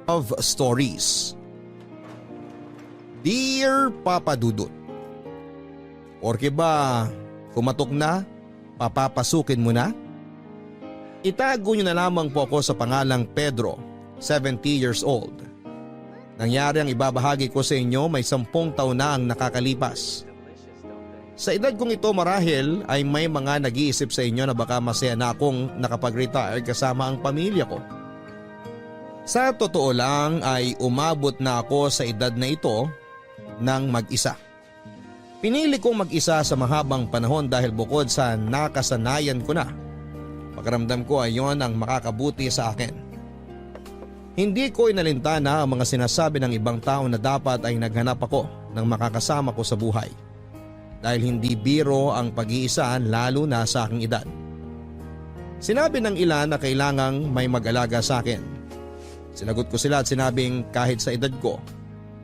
Love Stories. Dear Papa Dudut, porke ba kumatok na, papapasukin mo na? Itago niyo na lamang po ako sa pangalang Pedro, 70 years old. Nangyari ang ibabahagi ko sa inyo may 10 taon na ang nakakalipas. Sa edad kong ito marahil ay may mga nag-iisip sa inyo na baka masaya na akong nakapag-retire kasama ang pamilya ko. Sa totoo lang ay umabot na ako sa edad na ito ng mag-isa. Pinili kong mag-isa sa mahabang panahon dahil bukod sa nakasanayan ko na, pakiramdam ko ay yon ang makakabuti sa akin. Hindi ko inalintana ang mga sinasabi ng ibang tao na dapat ay naghanap ako ng makakasama ko sa buhay. Dahil hindi biro ang pag-iisa lalo na sa aking edad. Sinabi ng ilan na kailangang may mag-alaga sa akin. Sinagot ko sila at sinabing kahit sa edad ko,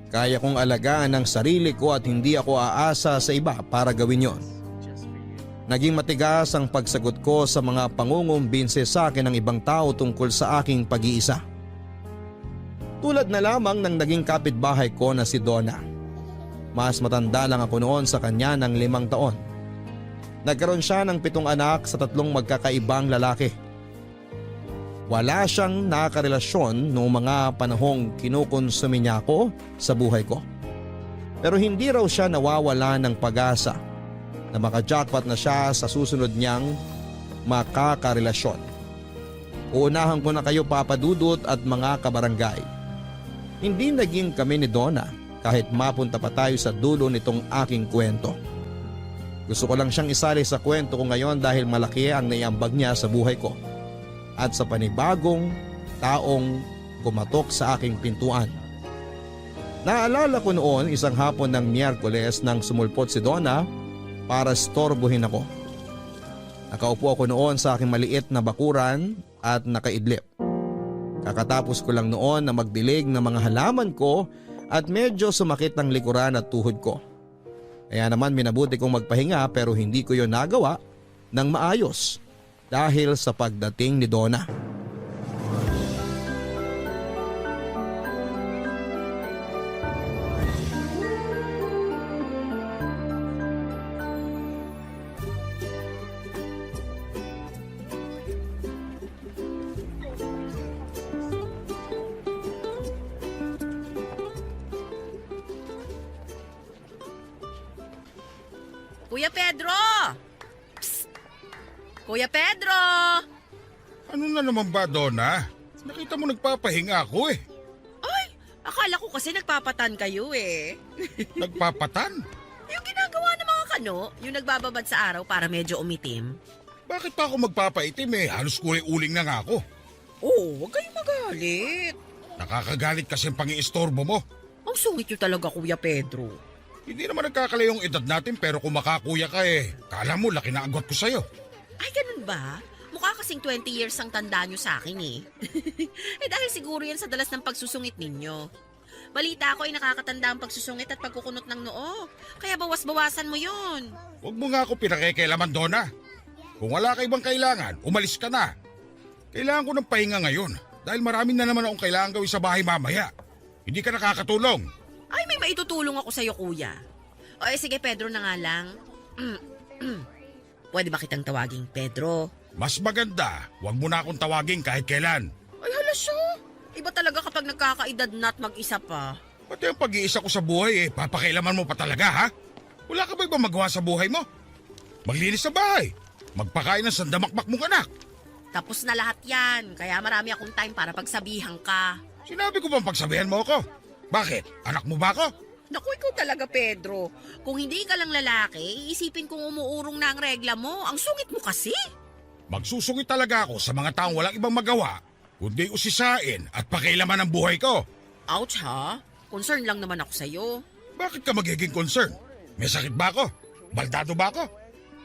kaya kong alagaan ang sarili ko at hindi ako aasa sa iba para gawin yon. Naging matigas ang pagsagot ko sa mga pangungumbinse sa akin ng ibang tao tungkol sa aking pag-iisa. Tulad na lamang ng naging kapitbahay ko na si Donna. Mas matanda lang ako noon sa kanya ng 5 taon. Nagkaroon siya ng 7 anak sa 3 magkakaibang lalaki. Wala siyang nakarelasyon noong mga panahong kinukonsumi niya ako sa buhay ko. Pero hindi raw siya nawawala ng pag-asa na makajackpot na siya sa susunod niyang makakarelasyon. Uunahan ko na kayo Papa Dudut at mga kabarangay. Hindi naging kami ni Donna kahit mapunta pa tayo sa dulo nitong aking kwento. Gusto ko lang siyang isali sa kwento ko ngayon dahil malaki ang naiambag niya sa buhay ko at sa panibagong taong kumatok sa aking pintuan. Naalala ko noon isang hapon ng Miyerkules nang sumulpot si Donna para storbohin ako. Nakaupo ako noon sa aking maliit na bakuran at nakaidlip. Kakatapos ko lang noon na magdilig ng mga halaman ko at medyo sumakit ang likuran at tuhod ko. Kaya naman minabuti kong magpahinga pero hindi ko yon nagawa ng maayos dahil sa pagdating ni Donna. Kuya Pedro! Psst! Kuya Pedro! Ano na naman ba, Donna? Nakita mo nagpapahinga ako eh. Ay, akala ko kasi nagpapatan kayo eh. Nagpapatan? Yung ginagawa ng mga kano, yung nagbababad sa araw para medyo umitim. Bakit pa ako magpapaitim eh? Halos kulay-uling na nga ako. Oh, huwag kayong magalit. Nakakagalit kasi ang pang-iistorbo mo. Ang sungit nyo talaga, Kuya Pedro. Hindi naman nagkakalayong edad natin pero kung makakuya ka eh, kala mo laki na agwat ko sa'yo. Ay, ganun ba? Mukha kasing 20 years ang tanda nyo sa akin eh. Eh dahil siguro yan sa dalas ng pagsusungit ninyo. Balita ko ay nakakatanda ang pagsusungit at pagkukunot ng noo. Kaya bawas-bawasan mo yun. Huwag mo nga ako pinakikialaman, Donna. Kung wala ka ibang kailangan, umalis ka na. Kailangan ko ng pahinga ngayon dahil marami na naman akong kailangan gawin sa bahay mamaya. Hindi ka nakakatulong. Ay, may maitutulong ako sa'yo, kuya. O sige, Pedro na nga lang. Pwede ba kitang tawaging Pedro? Mas maganda, huwag mo na akong tawagin kahit kailan. Ay, hala siya. Iba talaga kapag nagkakaedad na at mag-isa pa. Pati ang pag-iisa ko sa buhay eh, papakailaman mo pa talaga ha? Wala ka ba ibang magawa sa buhay mo? Maglinis sa bahay, magpakain ng sandamakmak mong anak. Tapos na lahat yan, kaya marami akong time para pagsabihan ka. Sinabi ko bang pagsabihan mo ako? Bakit? Anak mo ba ako? Naku, ikaw talaga, Pedro. Kung hindi ka lang lalaki, iisipin kong umuurong na ang regla mo. Ang sungit mo kasi. Magsusungit talaga ako sa mga taong walang ibang magawa, kundi usisain at pakailaman ang buhay ko. Ouch ha? Concern lang naman ako sa'yo. Bakit ka magiging concern? May sakit ba ako? Baldado ba ako?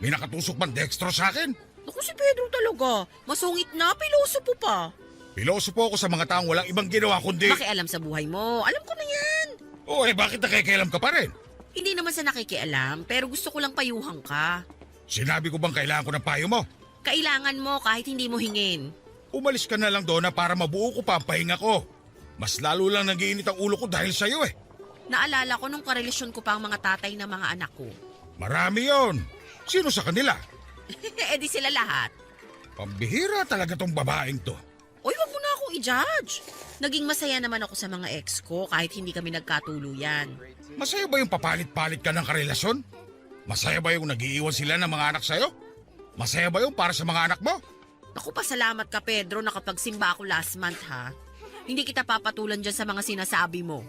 May nakatusok bang dextro sa akin? Naku, si Pedro talaga. Masungit na, pilosopo pa. Pilosopo ako sa mga taong walang ibang ginawa kundi... Makialam sa buhay mo. Alam ko na yan. Oo bakit nakikialam ka pa rin? Hindi naman sa nakikialam, pero gusto ko lang payuhan ka. Sinabi ko bang kailangan ko ng payo mo? Kailangan mo kahit hindi mo hingin. Umalis ka na lang doon na para mabuo ko pa ang pahinga ko. Mas lalo lang nagiinit ang ulo ko dahil sa'yo eh. Naalala ko nung karelasyon ko pa ang mga tatay ng mga anak ko. Marami yon. Sino sa kanila? Eh di sila lahat. Pambihira talaga tong babaeng to. Uy, wag mo na akong i-judge. Naging masaya naman ako sa mga ex ko kahit hindi kami nagkatuluyan. Masaya ba yung papalit-palit ka ng karelasyon? Masaya ba yung nag-iiwan sila ng mga anak sa'yo? Masaya ba yung para sa mga anak mo? Naku, pasalamat ka Pedro nakapagsimba ako last month ha. Hindi kita papatulan dyan sa mga sinasabi mo.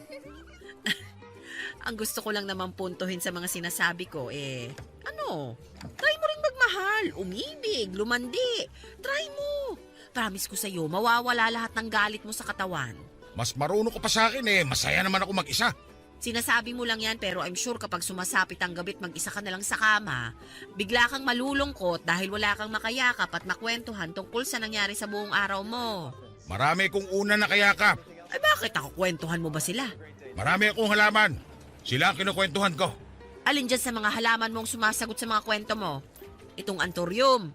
Ang gusto ko lang naman puntuhin sa mga sinasabi ko try mo rin magmahal, umibig, lumandi. Try mo. Promise ko sa'yo, mawawala lahat ng galit mo sa katawan. Mas marunong ko pa sa akin eh. Masaya naman ako mag-isa. Sinasabi mo lang yan pero I'm sure kapag sumasapit ang gabi't mag-isa ka na lang sa kama, bigla kang malulungkot dahil wala kang makayakap at makwentuhan tungkol sa nangyari sa buong araw mo. Marami kong una na kayakap. Ay bakit ako kwentuhan mo ba sila? Marami akong halaman. Sila ang kinukwentuhan ko. Alin dyan sa mga halaman mong sumasagot sa mga kwento mo? Itong anthurium.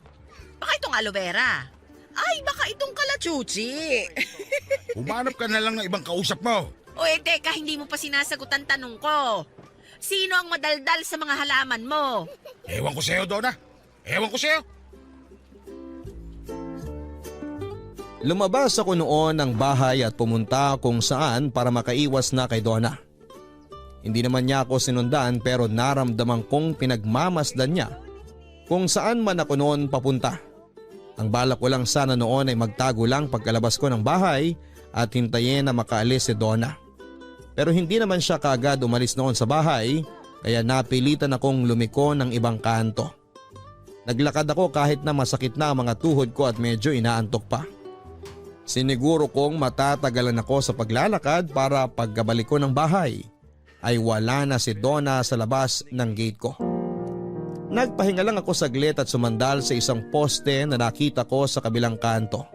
Baka itong aloe vera. Ay, baka itong kalachuchi. Humanap ka na lang ng ibang kausap mo. O teka, hindi mo pa sinasagot ang tanong ko. Sino ang madaldal sa mga halaman mo? Ewan ko sa'yo, Donna. Ewan ko sa'yo. Lumabas ako noon ng bahay at pumunta kung saan para makaiwas na kay Donna. Hindi naman niya ako sinundan pero naramdaman kong pinagmamasdan niya kung saan man ako noon papunta. Ang balak ko lang sana noon ay magtago lang pagkalabas ko ng bahay at hintayin na makaalis si Donna. Pero hindi naman siya kaagad umalis noon sa bahay kaya napilitan akong lumiko ng ibang kanto. Naglakad ako kahit na masakit na ang mga tuhod ko at medyo inaantok pa. Siniguro kong matatagalan ako sa paglalakad para pagkabalik ko ng bahay ay wala na si Donna sa labas ng gate ko. Nagpahinga lang ako saglit at sumandal sa isang poste na nakita ko sa kabilang kanto.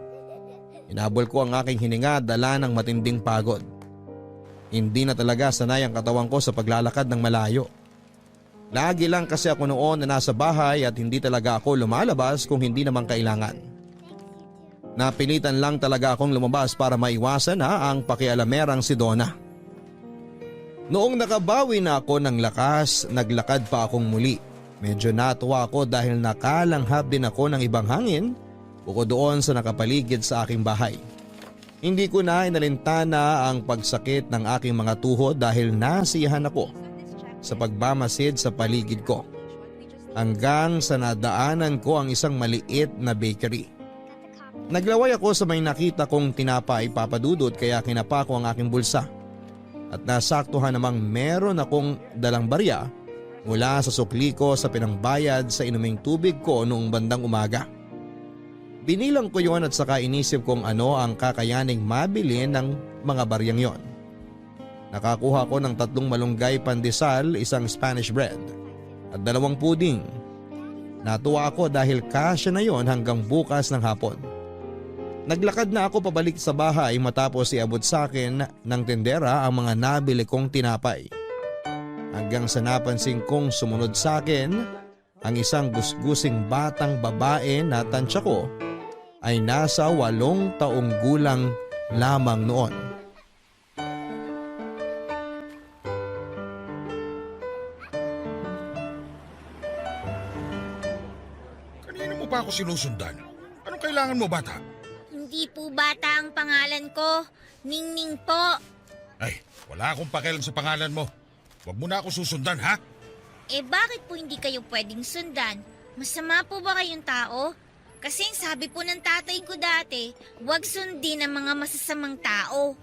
Inabol ko ang aking hininga dala ng matinding pagod. Hindi na talaga sanay ang katawan ko sa paglalakad ng malayo. Lagi lang kasi ako noon na nasa bahay at hindi talaga ako lumalabas kung hindi naman kailangan. Napilitan lang talaga akong lumabas para maiwasan na ang pakialamerang si Donna. Noong nakabawi na ako ng lakas, naglakad pa akong muli. Medyo natuwa ako dahil nakalanghap din ako ng ibang hangin bukod doon sa nakapaligid sa aking bahay. Hindi ko na inalintana ang pagsakit ng aking mga tuhod dahil nasiyahan ako sa pagbamasid sa paligid ko. Hanggang sa nadaanan ko ang isang maliit na bakery. Naglaway ako sa may nakita kong tinapay papadudot kaya kinapa ko ang aking bulsa. At nasaktuhan namang meron akong dalang barya mula sa sukli ko sa pinangbayad sa inuming tubig ko noong bandang umaga. Binilang ko yon at saka inisip kung ano ang kakayaning mabili ng mga baryang yon. Nakakuha ko ng 3 malunggay pandesal, isang Spanish bread at 2 puding. Natuwa ako dahil kasya na yon hanggang bukas ng hapon. Naglakad na ako pabalik sa bahay matapos iabot sa akin ng tendera ang mga nabili kong tinapay. Hanggang sa napansin kong sumunod sa akin ang isang gusgusing batang babae na tansya ko ay nasa 8 taong gulang lamang noon. Kanino mo pa ako sinusundan? Anong kailangan mo, bata? Hindi po bata ang pangalan ko. Ningning po. Ay, wala akong pakialam sa pangalan mo. Huwag mo na ako susundan, ha? Eh bakit po hindi kayo pwedeng sundan? Masama po ba kayong tao? Kasi ang sabi po ng tatay ko dati, huwag sundin ang mga masasamang tao.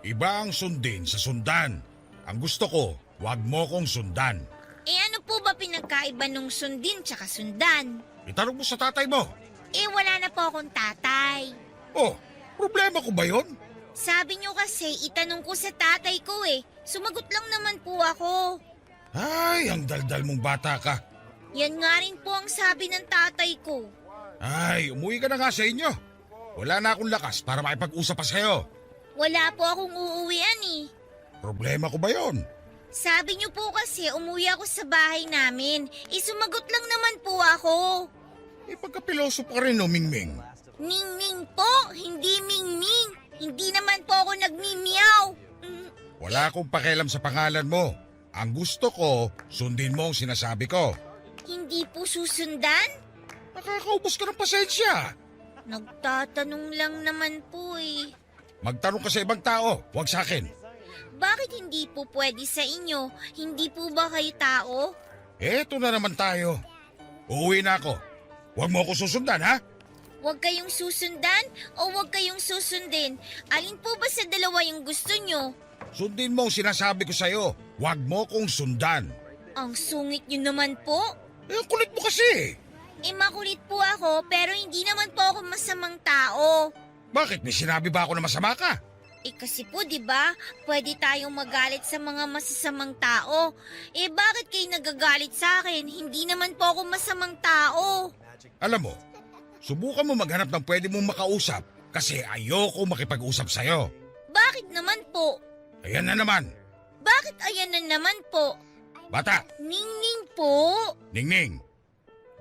Iba ang sundin sa sundan. Ang gusto ko, huwag mo kong sundan. Eh ano po ba pinagkaiba nung sundin tsaka sundan? Itanong mo sa tatay mo. Eh wala na po akong tatay. Oh, problema ko ba yon? Sabi niyo kasi itanong ko sa tatay ko eh. Sumagot lang naman po ako. Ay, ang daldal mong bata ka. Yan nga rin po ang sabi ng tatay ko. Ay, umuwi ka na nga sa inyo. Wala na akong lakas para makipag-usap pa sa'yo. Wala po akong uuwian eh. Problema ko ba yon? Sabi niyo po kasi umuwi ako sa bahay namin. Sumagot lang naman po ako. Eh, pagkapiloso pa rin, no, Mingming. Ningning po, hindi Mingming. Hindi naman po ako nagmimiyaw. Wala akong pakialam sa pangalan mo. Ang gusto ko, sundin mo ang sinasabi ko. Hindi po susundan? Nakakaubos ka ng pasensya. Nagtatanong lang naman po eh. Magtanong ka sa ibang tao, huwag sa akin. Bakit hindi po pwede sa inyo? Hindi po ba kayo tao? Eto na naman tayo. Uuwi na ako. Huwag mo ako susundan, ha? Huwag kayong susundan o huwag kayong susundin? Alin po ba sa dalawa yung gusto nyo? Sundin mo ang sinasabi ko sa'yo. Huwag mo kong sundan. Ang sungit nyo naman po. Ang kulit mo kasi. Makulit po ako pero hindi naman po ako masamang tao. Bakit? May sinabi ba ako na masama ka? Kasi po 'di ba, pwede tayong magalit sa mga masasamang tao. Bakit kayo nagagalit sa akin? Hindi naman po ako masamang tao. Alam mo, subukan mo maghanap ng pwede mong makausap kasi ayoko makipag-usap sa'yo. Bakit naman po? Ayan na naman. Bakit ayan na naman po? Bata, Ningning po. Ningning,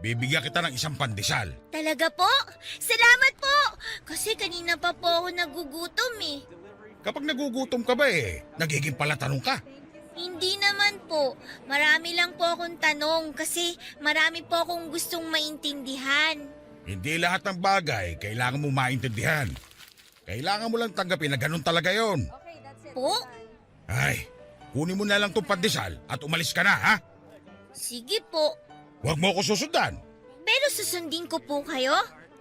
bibigyan kita ng isang pandesal. Talaga po? Salamat po! Kasi kanina pa po ako nagugutom eh. Kapag nagugutom ka ba nagiging palatanong ka. Hindi naman po. Marami lang po akong tanong kasi marami po akong gustong maintindihan. Hindi lahat ng bagay kailangan mo maintindihan. Kailangan mo lang tanggapin na ganun talaga yon. Po? Ay, kunin mo na lang tong pandesal at umalis ka na, ha? Sige po. Huwag mo ako susundan. Pero susundin ko po kayo?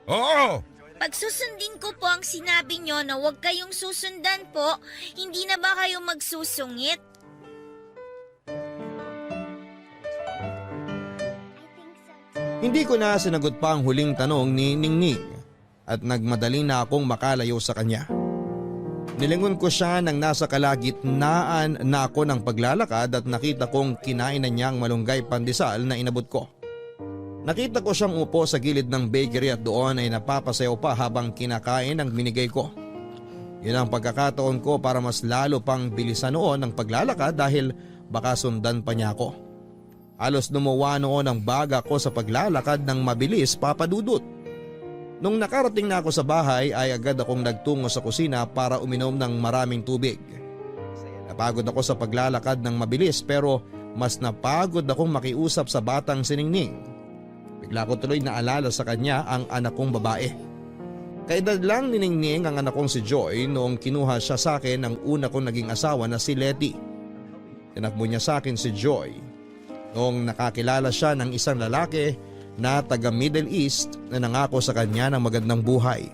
Oo, Pag susundin ko po ang sinabi nyo na huwag kayong susundan po, hindi na ba kayo magsusungit? Hindi ko na sinagot pa ang huling tanong ni Ningning at nagmadali na akong makalayo sa kanya. Nilingon ko siya nang nasa kalagitnaan na ako ng paglalakad at nakita kong kinain na niya ang malunggay pandesal na inabot ko. Nakita ko siyang upo sa gilid ng bakery at doon ay napapasayaw pa habang kinakain ang binigay ko. Yun ang pagkakataon ko para mas lalo pang bilisan noon ang paglalakad dahil baka sundan pa niya ako. Halos lumuwa noon ang baga ko sa paglalakad ng mabilis, Papa Dudut. Nung nakarating na ako sa bahay ay agad akong nagtungo sa kusina para uminom ng maraming tubig. Napagod ako sa paglalakad ng mabilis pero mas napagod akong makiusap sa batang si Ningning. Bigla ko tuloy naalala sa kanya ang anak kong babae. Kaedad lang ni Ningning ang anak kong si Joy noong kinuha siya sa akin ng una kong naging asawa na si Letty. Tinakbo niya sa akin si Joy noong nakakilala siya ng isang lalaki na taga Middle East na nangako sa kanya ng magandang buhay.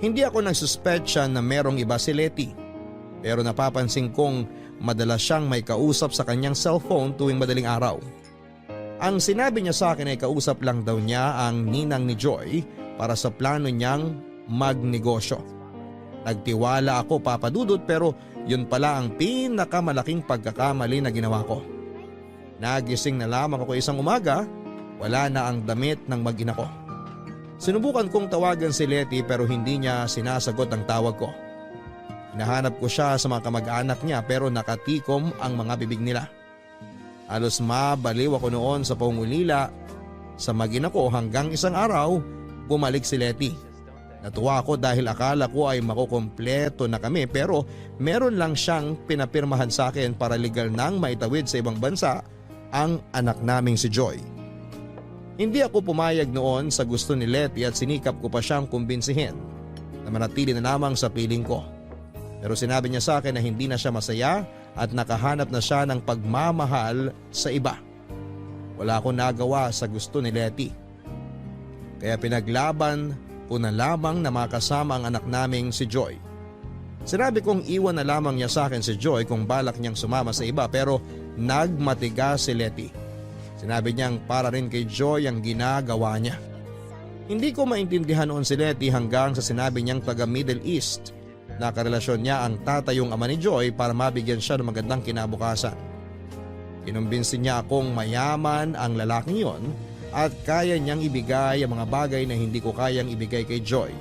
Hindi ako nagsuspecha na merong iba si Letty pero napapansin kong madalas siyang may kausap sa kanyang cellphone tuwing madaling araw. Ang sinabi niya sa akin ay kausap lang daw niya ang ninang ni Joy para sa plano niyang magnegosyo. Nagtiwala ako, Papa Dudut, pero yun pala ang pinakamalaking pagkakamali na ginawa ko. Nagising na lamang ako isang umaga, wala na ang damit ng mag-ina ko. Sinubukan kong tawagan si Letty pero hindi niya sinasagot ang tawag ko. Hinahanap ko siya sa mga kamag-anak niya pero nakatikom ang mga bibig nila. Halos mabaliw ako noon sa pangulila sa mag-ina ko hanggang isang araw bumalik si Letty. Natuwa ako dahil akala ko ay makukumpleto na kami pero meron lang siyang pinapirmahan sa akin para legal nang maitawid sa ibang bansa ang anak naming si Joy. Hindi ako pumayag noon sa gusto ni Letty at sinikap ko pa siyang kumbinsihin na manatili na lamang sa piling ko. Pero sinabi niya sa akin na hindi na siya masaya at nakahanap na siya ng pagmamahal sa iba. Wala akong nagawa sa gusto ni Letty. Kaya pinaglaban ko na lamang na makasama ang anak naming si Joy. Sinabi kong iwan na lamang niya sa akin si Joy kung balak niyang sumama sa iba pero nagmatigas si Letty. Sinabi niyang para rin kay Joy ang ginagawa niya. Hindi ko maintindihan noon si Letty hanggang sa sinabi niyang taga Middle East. Nakarelasyon niya ang tatayong ama ni Joy para mabigyan siya ng magandang kinabukasan. Kinumbinsin niya akong mayaman ang lalaking yon at kaya niyang ibigay ang mga bagay na hindi ko kayang ibigay kay Joy.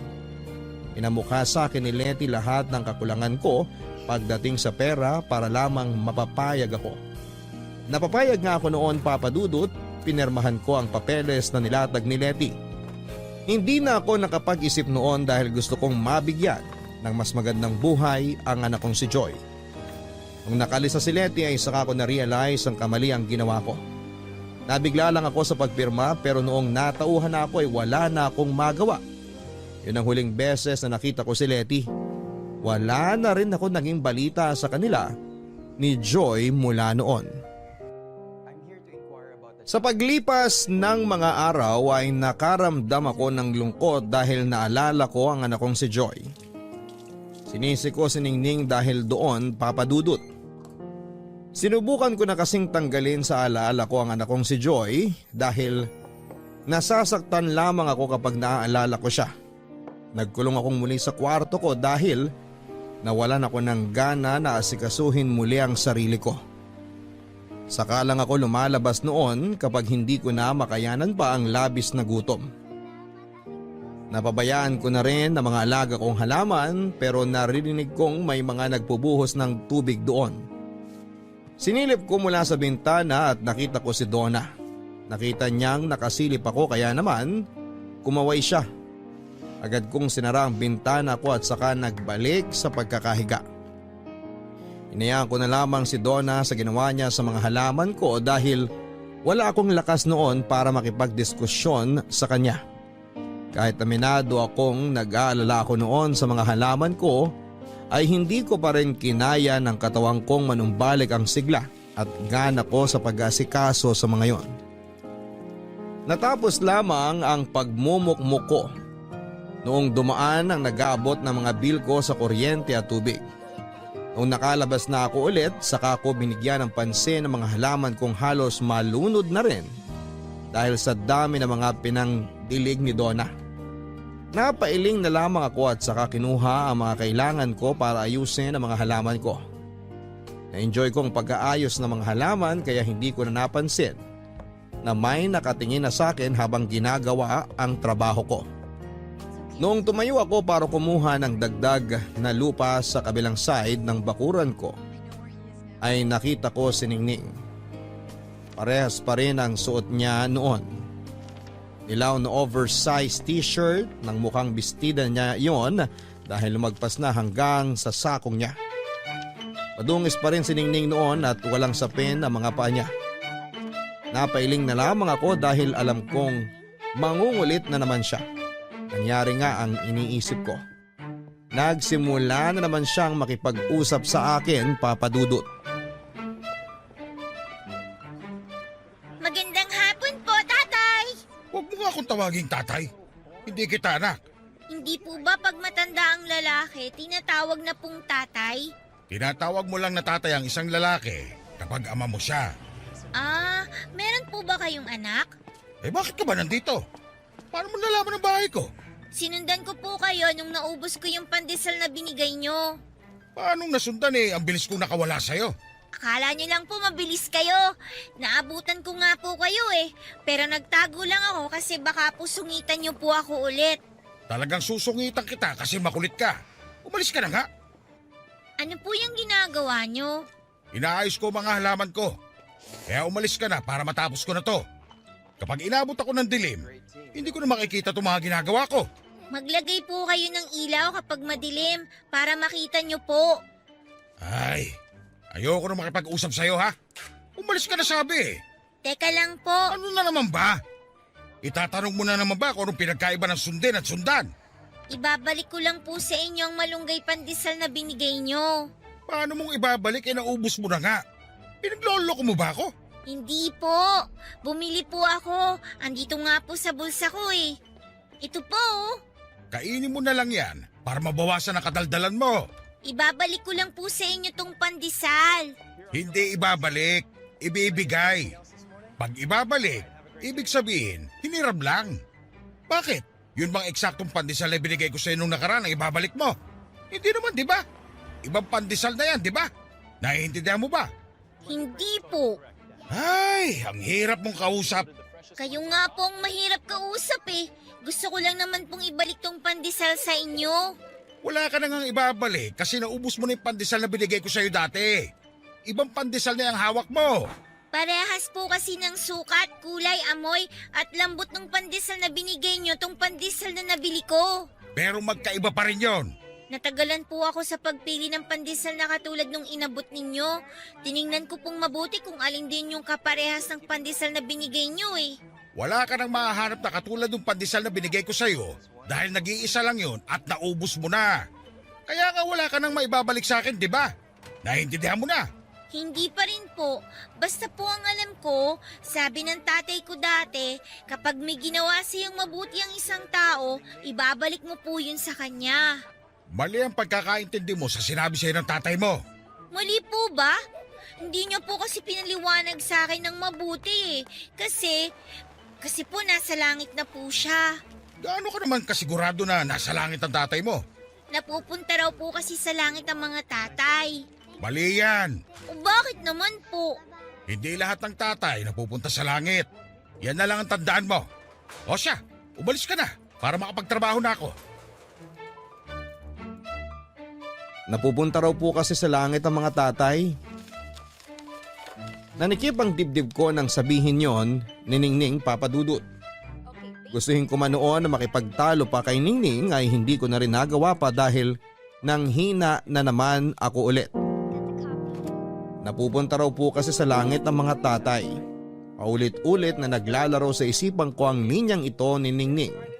Inamukha sa akin ni Letty lahat ng kakulangan ko pagdating sa pera para lamang mapapayag ako. Napapayag nga ako noon, Papa Dudut, pinirmahan ko ang papeles na nilatag ni Letty. Hindi na ako nakapag-isip noon dahil gusto kong mabigyan ng mas magandang buhay ang anak kong si Joy. Nung nakalis na si Letty ay saka ko na-realize ang kamaliang ginawa ko. Nabigla lang ako sa pagpirma pero noong natauhan na ako ay wala na akong magawa. Yun ang huling beses na nakita ko si Letty. Wala na rin ako naging balita sa kanila ni Joy mula noon. Sa paglipas ng mga araw ay nakaramdam ako ng lungkot dahil naalala ko ang anak kong si Joy. Sinisi ko si Ningning dahil doon, Papa Dudut. Sinubukan ko na kasing tanggalin sa alaala ko ang anak kong si Joy dahil nasasaktan lamang ako kapag naaalala ko siya. Nagkulong akong muli sa kwarto ko dahil nawalan ako ng gana na asikasuhin muli ang sarili ko. Saka lang ako lumalabas noon kapag hindi ko na makayanan pa ang labis na gutom. Napabayaan ko na rin ang mga alaga kong halaman pero naririnig kong may mga nagpubuhos ng tubig doon. Sinilip ko mula sa bintana at nakita ko si Donna. Nakita niyang nakasilip ako kaya naman kumaway siya. Agad kong sinara ang bintana ko at saka nagbalik sa pagkakahiga. Inayaan ko na lamang si Donna sa ginawa niya sa mga halaman ko dahil wala akong lakas noon para makipagdiskusyon sa kanya. Kahit aminado akong nag-aalala ako noon sa mga halaman ko, ay hindi ko pa rin kinaya ng katawang kong manumbalik ang sigla at gana ko sa pag-asikaso sa mga yon. Natapos lamang ang pagmumukmuk ko noong dumaan ang nag-aabot ng mga bill ko sa kuryente at tubig. Noong nakalabas na ako ulit, saka ko binigyan ng pansin ng mga halaman kong halos malunod na rin dahil sa dami ng mga pinangdilig ni Donna. Napailing na lamang ako at saka kinuha ang mga kailangan ko para ayusin ang mga halaman ko. Na-enjoy ko ang pag-aayos ng mga halaman kaya hindi ko na napansin na may nakatingin na sa akin habang ginagawa ang trabaho ko. Noong tumayo ako para kumuha ng dagdag na lupa sa kabilang side ng bakuran ko, ay nakita ko si Ningning. Parehas pa rin ang suot niya noon. Dilaw na oversized t-shirt ng mukhang bestida niya yon dahil lumagpas na hanggang sa sakong niya. Padungis pa rin si Ningning noon at walang sapin ang mga paa niya. Napailing na lamang ako dahil alam kong mangungulit na naman siya. Nangyari nga ang iniisip ko. Nagsimula na naman siyang makipag-usap sa akin, Papa Dudut. Magandang hapon po, tatay! Huwag mo nga akong tawaging tatay. Hindi kita anak. Hindi po ba pag matanda ang lalaki, tinatawag na pong tatay? Tinatawag mo lang na tatay ang isang lalaki kapag ama mo siya. Ah, meron po ba kayong anak? Eh bakit ka ba nandito? Paano mo nalaman ang bahay ko? Sinundan ko po kayo nung naubos ko yung pandesal na binigay nyo. Paanong nasundan ang bilis kong nakawala sa'yo? Akala nyo lang po mabilis kayo. Naabutan ko nga po kayo Pero nagtago lang ako kasi baka po sungitan nyo po ako ulit. Talagang susungitan kita kasi makulit ka. Umalis ka na nga. Ano po yung ginagawa nyo? Inaayos ko mga halaman ko. Kaya umalis ka na para matapos ko na to. Kapag inabot ako ng dilim, hindi ko na makikita itong mga ginagawa ko. Maglagay po kayo ng ilaw kapag madilim para makita nyo po. Ay, ayoko na makipag-usap sa'yo ha. Umalis ka na sabi. Teka lang po. Ano na naman ba? Itatanong mo na naman ba kung anong pinagkaiba ng sundin at sundan? Ibabalik ko lang po sa inyo ang malunggay pandesal na binigay nyo. Paano mong ibabalik naubos mo na nga? Pinagloloko mo ba ako? Hindi po. Bumili po ako. Andito nga po sa bulsa ko Ito po Kainin mo na lang yan para mabawasan ang kadaldalan mo. Ibabalik ko lang po sa inyo tong pandesal. Hindi ibabalik, ibibigay. Pag ibabalik, ibig sabihin, hiniram lang. Bakit? Yun bang eksaktong pandesal na binigay ko sa'yo nung nakaraan ang ibabalik mo? Hindi naman, di ba? Ibang pandesal na yan, di ba? Naiintindihan mo ba? Hindi po. Ay, ang hirap mong kausap. Kayo nga pong mahirap kausap Gusto ko lang naman pong ibalik tong pandesal sa inyo. Wala ka na ngang ibabalik kasi naubos mo na yung pandesal na binigay ko sa'yo dati. Ibang pandesal na yung hawak mo. Parehas po kasi ng sukat, kulay, amoy at lambot ng pandesal na binigay nyo tong pandesal na nabili ko. Pero magkaiba pa rin yon. Natagalan po ako sa pagpili ng pandesal na katulad nung inabot ninyo. Tiningnan ko pong mabuti kung alin din yung kaparehas ng pandesal na binigay nyo eh. Wala ka nang mahahanap na katulad ng pandesal na binigay ko sa'yo dahil nag-iisa lang yun at naubos mo na. Kaya nga wala ka nang maibabalik sa akin, di ba? Naintindihan mo na. Hindi pa rin po. Basta po ang alam ko, sabi ng tatay ko dati, kapag may ginawa siyang mabuti ang isang tao, ibabalik mo po yun sa kanya. Mali ang pagkakaintindi mo sa sinabi sa'yo ng tatay mo. Mali po ba? Hindi niyo po kasi pinaliwanag sa akin ng mabuti eh. Kasi po nasa langit na po siya. Gaano ka naman kasigurado na nasa langit ang tatay mo? Napupunta raw po kasi sa langit ang mga tatay. Mali yan. O bakit naman po? Hindi lahat ng tatay napupunta sa langit. Yan na lang ang tandaan mo. O siya, umalis ka na para makapagtrabaho na ako. Napupunta raw po kasi sa langit ang mga tatay. Nanikip ang dibdib ko nang sabihin yon ni Ningning, Papa Dudut. Gustuhin ko man noon na makipagtalo pa kay Ningning ay hindi ko na rin nagawa pa dahil nang hina na naman ako ulit. Napupunta raw po kasi sa langit ang mga tatay. Paulit-ulit na naglalaro sa isipan ko ang linyang ito ni Ningning.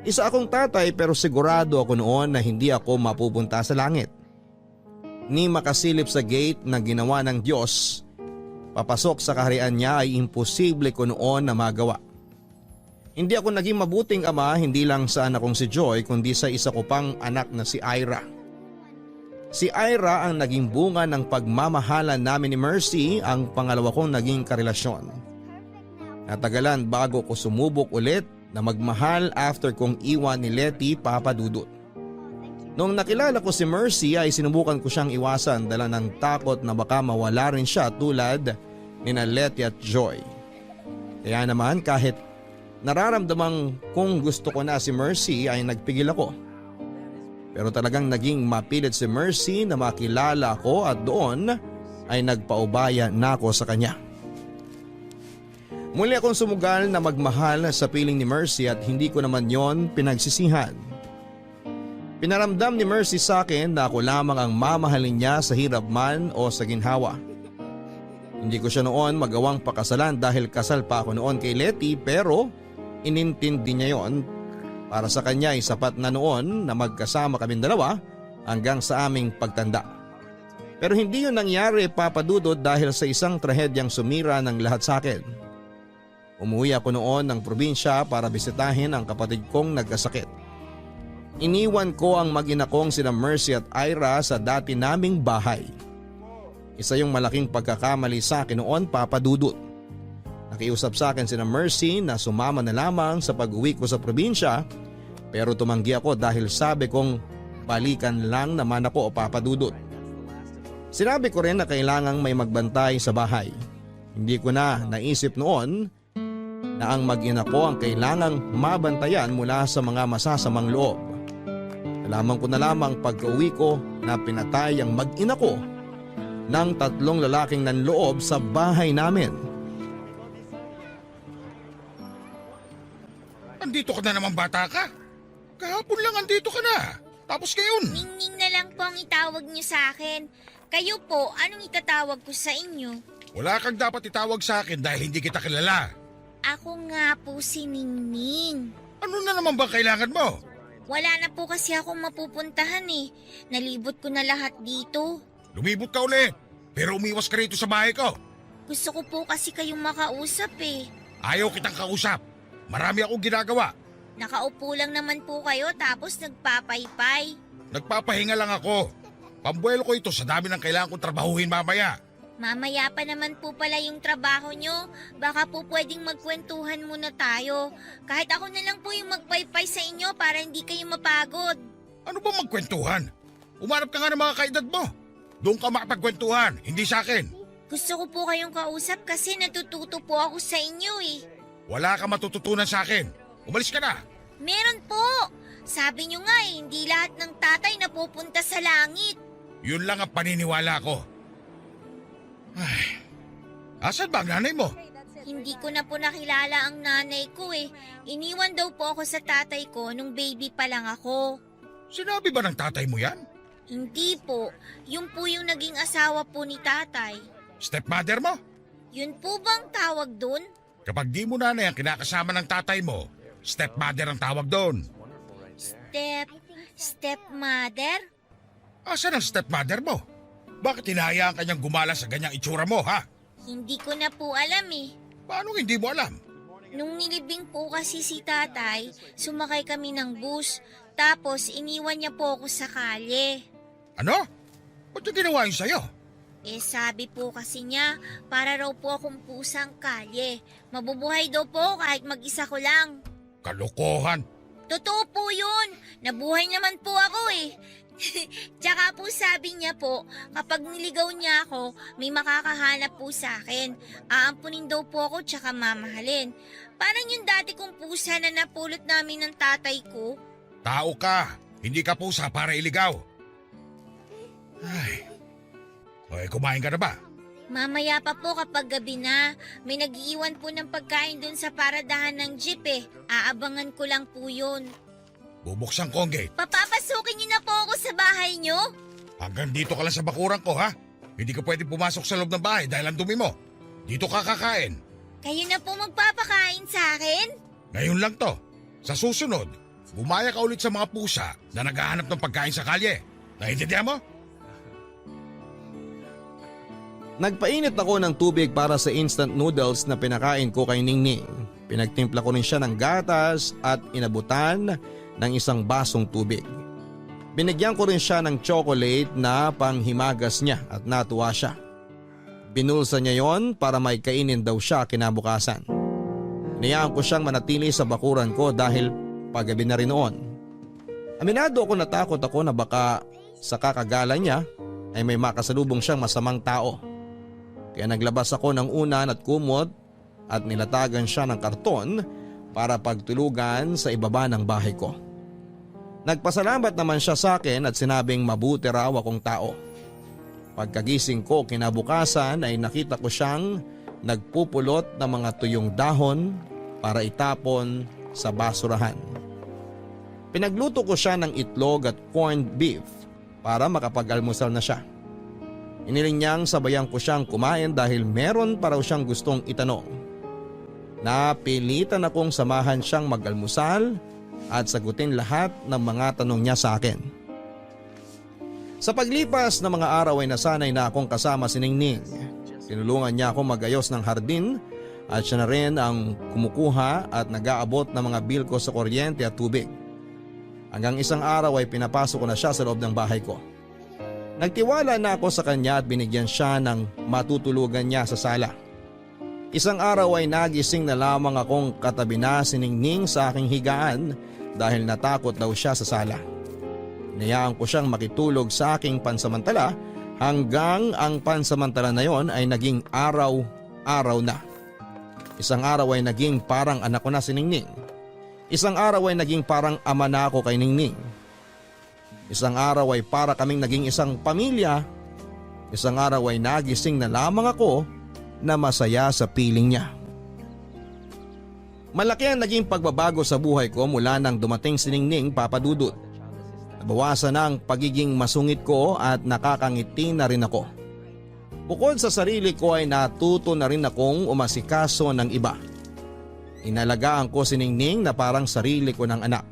Isa akong tatay pero sigurado ako noon na hindi ako mapupunta sa langit. Ni makasilip sa gate na ginawa ng Diyos, papasok sa kaharian niya ay imposible ko noon na magawa. Hindi ako naging mabuting ama hindi lang sa anak kong si Joy kundi sa isa ko pang anak na si Ira. Si Ira ang naging bunga ng pagmamahalan namin ni Mercy, ang pangalawa kong naging karelasyon. Natagalan bago ko sumubok ulit na magmahal after kong iwan ni Letty, Papa Dudut. Noong nakilala ko si Mercy ay sinubukan ko siyang iwasan dala ng takot na baka mawala rin siya tulad ni Letty at Joy. Kaya naman kahit nararamdamang kung gusto ko na si Mercy ay nagpigil ako. Pero talagang naging mapilit si Mercy na makilala ko at doon ay nagpaubaya na ako sa kanya. Muli akong sumugal na magmahal sa piling ni Mercy at hindi ko naman yon pinagsisihan. Pinaramdam ni Mercy sa akin na ako lamang ang mamahalin niya sa hirap man o sa ginhawa. Hindi ko siya noon magawang pakasalan dahil kasal pa ako noon kay Letty pero inintindi niya yon. Para sa kanya ay sapat na noon na magkasama kaming dalawa hanggang sa aming pagtanda. Pero hindi yun nangyari, Papa Dudut, dahil sa isang trahedyang sumira ng lahat sa akin. Umuwi ako noon ng probinsya para bisitahin ang kapatid kong nagkasakit. Iniwan ko ang mag-ina kong sina Mercy at Ira sa dati naming bahay. Isa yung malaking pagkakamali sa akin noon, Papa Dudut. Nakiusap sa akin sina Mercy na sumama na lamang sa pag-uwi ko sa probinsya pero tumanggi ako dahil sabi kong balikan lang naman ako, Papa Dudut. Sinabi ko rin na kailangang may magbantay sa bahay. Hindi ko na naisip noon na ang mag-ina ko ang kailangang mabantayan mula sa mga masasamang loob. Nalaman ko na lamang pagka-uwi ko na pinatay ang mag-ina ko ng 3 lalaking nanloob sa bahay namin. Andito ka na naman, bata ka. Kahapon lang andito ka na. Tapos ngayon. Ningning na lang po ang itawag niyo sa akin. Kayo po, anong itatawag ko sa inyo? Wala kang dapat itawag sa akin dahil hindi kita kilala. Ako nga po si Ningning. Ano na naman ba kailangan mo? Wala na po kasi akong mapupuntahan eh. Nalibot ko na lahat dito. Lumibot ka ulit. Pero umiwas ka rito sa bahay ko. Gusto ko po kasi kayong makausap eh. Ayaw kitang kausap. Marami akong ginagawa. Nakaupo lang naman po kayo tapos nagpapaypay. Nagpapahinga lang ako. Pambuelo ko ito sa dami ng kailangan kong trabahuhin mamaya. Mamaya pa naman po pala yung trabaho nyo. Baka po pwedeng magkwentuhan muna tayo. Kahit ako na lang po yung magpaypay sa inyo para hindi kayo mapagod. Ano ba magkwentuhan? Umarap ka nga ng mga kaedad mo. Doon ka makapagkwentuhan, hindi sa akin. Gusto ko po kayong kausap kasi natututo po ako sa inyo eh. Wala ka matututunan sa akin. Umalis ka na. Meron po. Sabi nyo nga eh, hindi lahat ng tatay napupunta sa langit. Yun lang ang paniniwala ko. Ay, asan ba ang nanay mo? Hindi ko na po nakilala ang nanay ko eh. Iniwan daw po ako sa tatay ko nung baby pa lang ako. Sinabi ba ng tatay mo yan? Hindi po. Yun po yung naging asawa po ni tatay. Stepmother mo? Yun po bang tawag dun? Kapag di mo nanay ang kinakasama ng tatay mo, stepmother ang tawag doon. Stepmother? Asan ang stepmother mo? Bakit hinahayaan kanyang gumala sa ganyang itsura mo, ha? Hindi ko na po alam eh. Paano hindi mo alam? Nung nilibing po kasi si tatay, sumakay kami ng bus. Tapos iniwan niya po ako sa kalye. Ano? Ba't yung ginawa yun sa'yo? Eh sabi po kasi niya, para raw po akong pusang kalye. Mabubuhay daw po kahit mag-isa ko lang. Kalokohan. Totoo po yun. Nabuhay naman po ako eh. Tsaka po sabi niya po, kapag niligaw niya ako, may makakahanap po sa akin. Aampunin daw po ako tsaka mamahalin. Parang yung dati kong pusa na napulot namin ng tatay ko. Tao ka. Hindi ka pusa para iligaw. Ay. Okay, kumain ka na ba? Mamaya pa po kapag gabi na, may nag-iiwan po ng pagkain dun sa paradahan ng jeep eh. Aabangan ko lang po yun. Bubuksan ko ang gate. Papapasukin niyo na po ako sa bahay niyo? Hanggang dito ka lang sa bakuran ko, ha? Hindi ka pwede pumasok sa loob ng bahay dahil ang dumi mo. Dito ka kakain. Kayo na po magpapakain sa akin? Ngayon lang to. Sa susunod, bumaya ka ulit sa mga pusa na naghahanap ng pagkain sa kalye. Naiintindihan mo? Nagpainit ako ng tubig para sa instant noodles na pinakain ko kay Ningning. Pinagtimpla ko rin siya ng gatas at inabutan ng isang basong tubig. Binigyan ko rin siya ng chocolate na panghimagas niya at natuwa siya. Binulsa niya yon para may kainin daw siya kinabukasan. Niyaan ko siyang manatili sa bakuran ko dahil paggabi na rin noon. Aminado ako, natakot ako na baka sa kakagala niya ay may makasalubong siyang masamang tao. Kaya naglabas ako ng unan at kumot at nilatagan siya ng karton para pagtulugan sa ibaba ng bahay ko. Nagpasalamat naman siya sa akin at sinabing mabuti raw akong tao. Pagkagising ko kinabukasan ay nakita ko siyang nagpupulot ng mga tuyong dahon para itapon sa basurahan. Pinagluto ko siya ng itlog at corned beef para makapag-almusal na siya. Iniling niyang sabayan ko siyang kumain dahil meron pa raw siyang gustong itanong. Napilitan akong samahan siyang mag-almusal at sagutin lahat ng mga tanong niya sa akin. Sa paglipas ng mga araw ay nasanay na akong kasama si Ningning. Tinulungan niya ako magayos ng hardin at siya na rin ang kumukuha at nag-aabot ng mga bill ko sa kuryente at tubig. Hanggang isang araw ay pinapasok ko na siya sa loob ng bahay ko. Nagtiwala na ako sa kanya at binigyan siya ng matutulugan niya sa sala. Isang araw ay nagising na lamang akong katabi na si Ningning sa aking higaan dahil natakot daw siya sa sala. Inayaan ko siyang makitulog sa aking pansamantala hanggang ang pansamantala na yon ay naging araw-araw na. Isang araw ay naging parang anak ko na si Ningning. Isang araw ay naging parang ama na ako kay Ningning. Isang araw ay para kaming naging isang pamilya. Isang araw ay nagising na lamang ako na masaya sa piling niya. Malaki ang naging pagbabago sa buhay ko mula nang dumating si Ningning, Papa Dudut. Nabawasan na ang pagiging masungit ko at nakakangiti na rin ako. Bukod sa sarili ko ay natuto na rin akong umasikaso ng iba. Inalagaan ko si Ningning na parang sarili ko ng anak.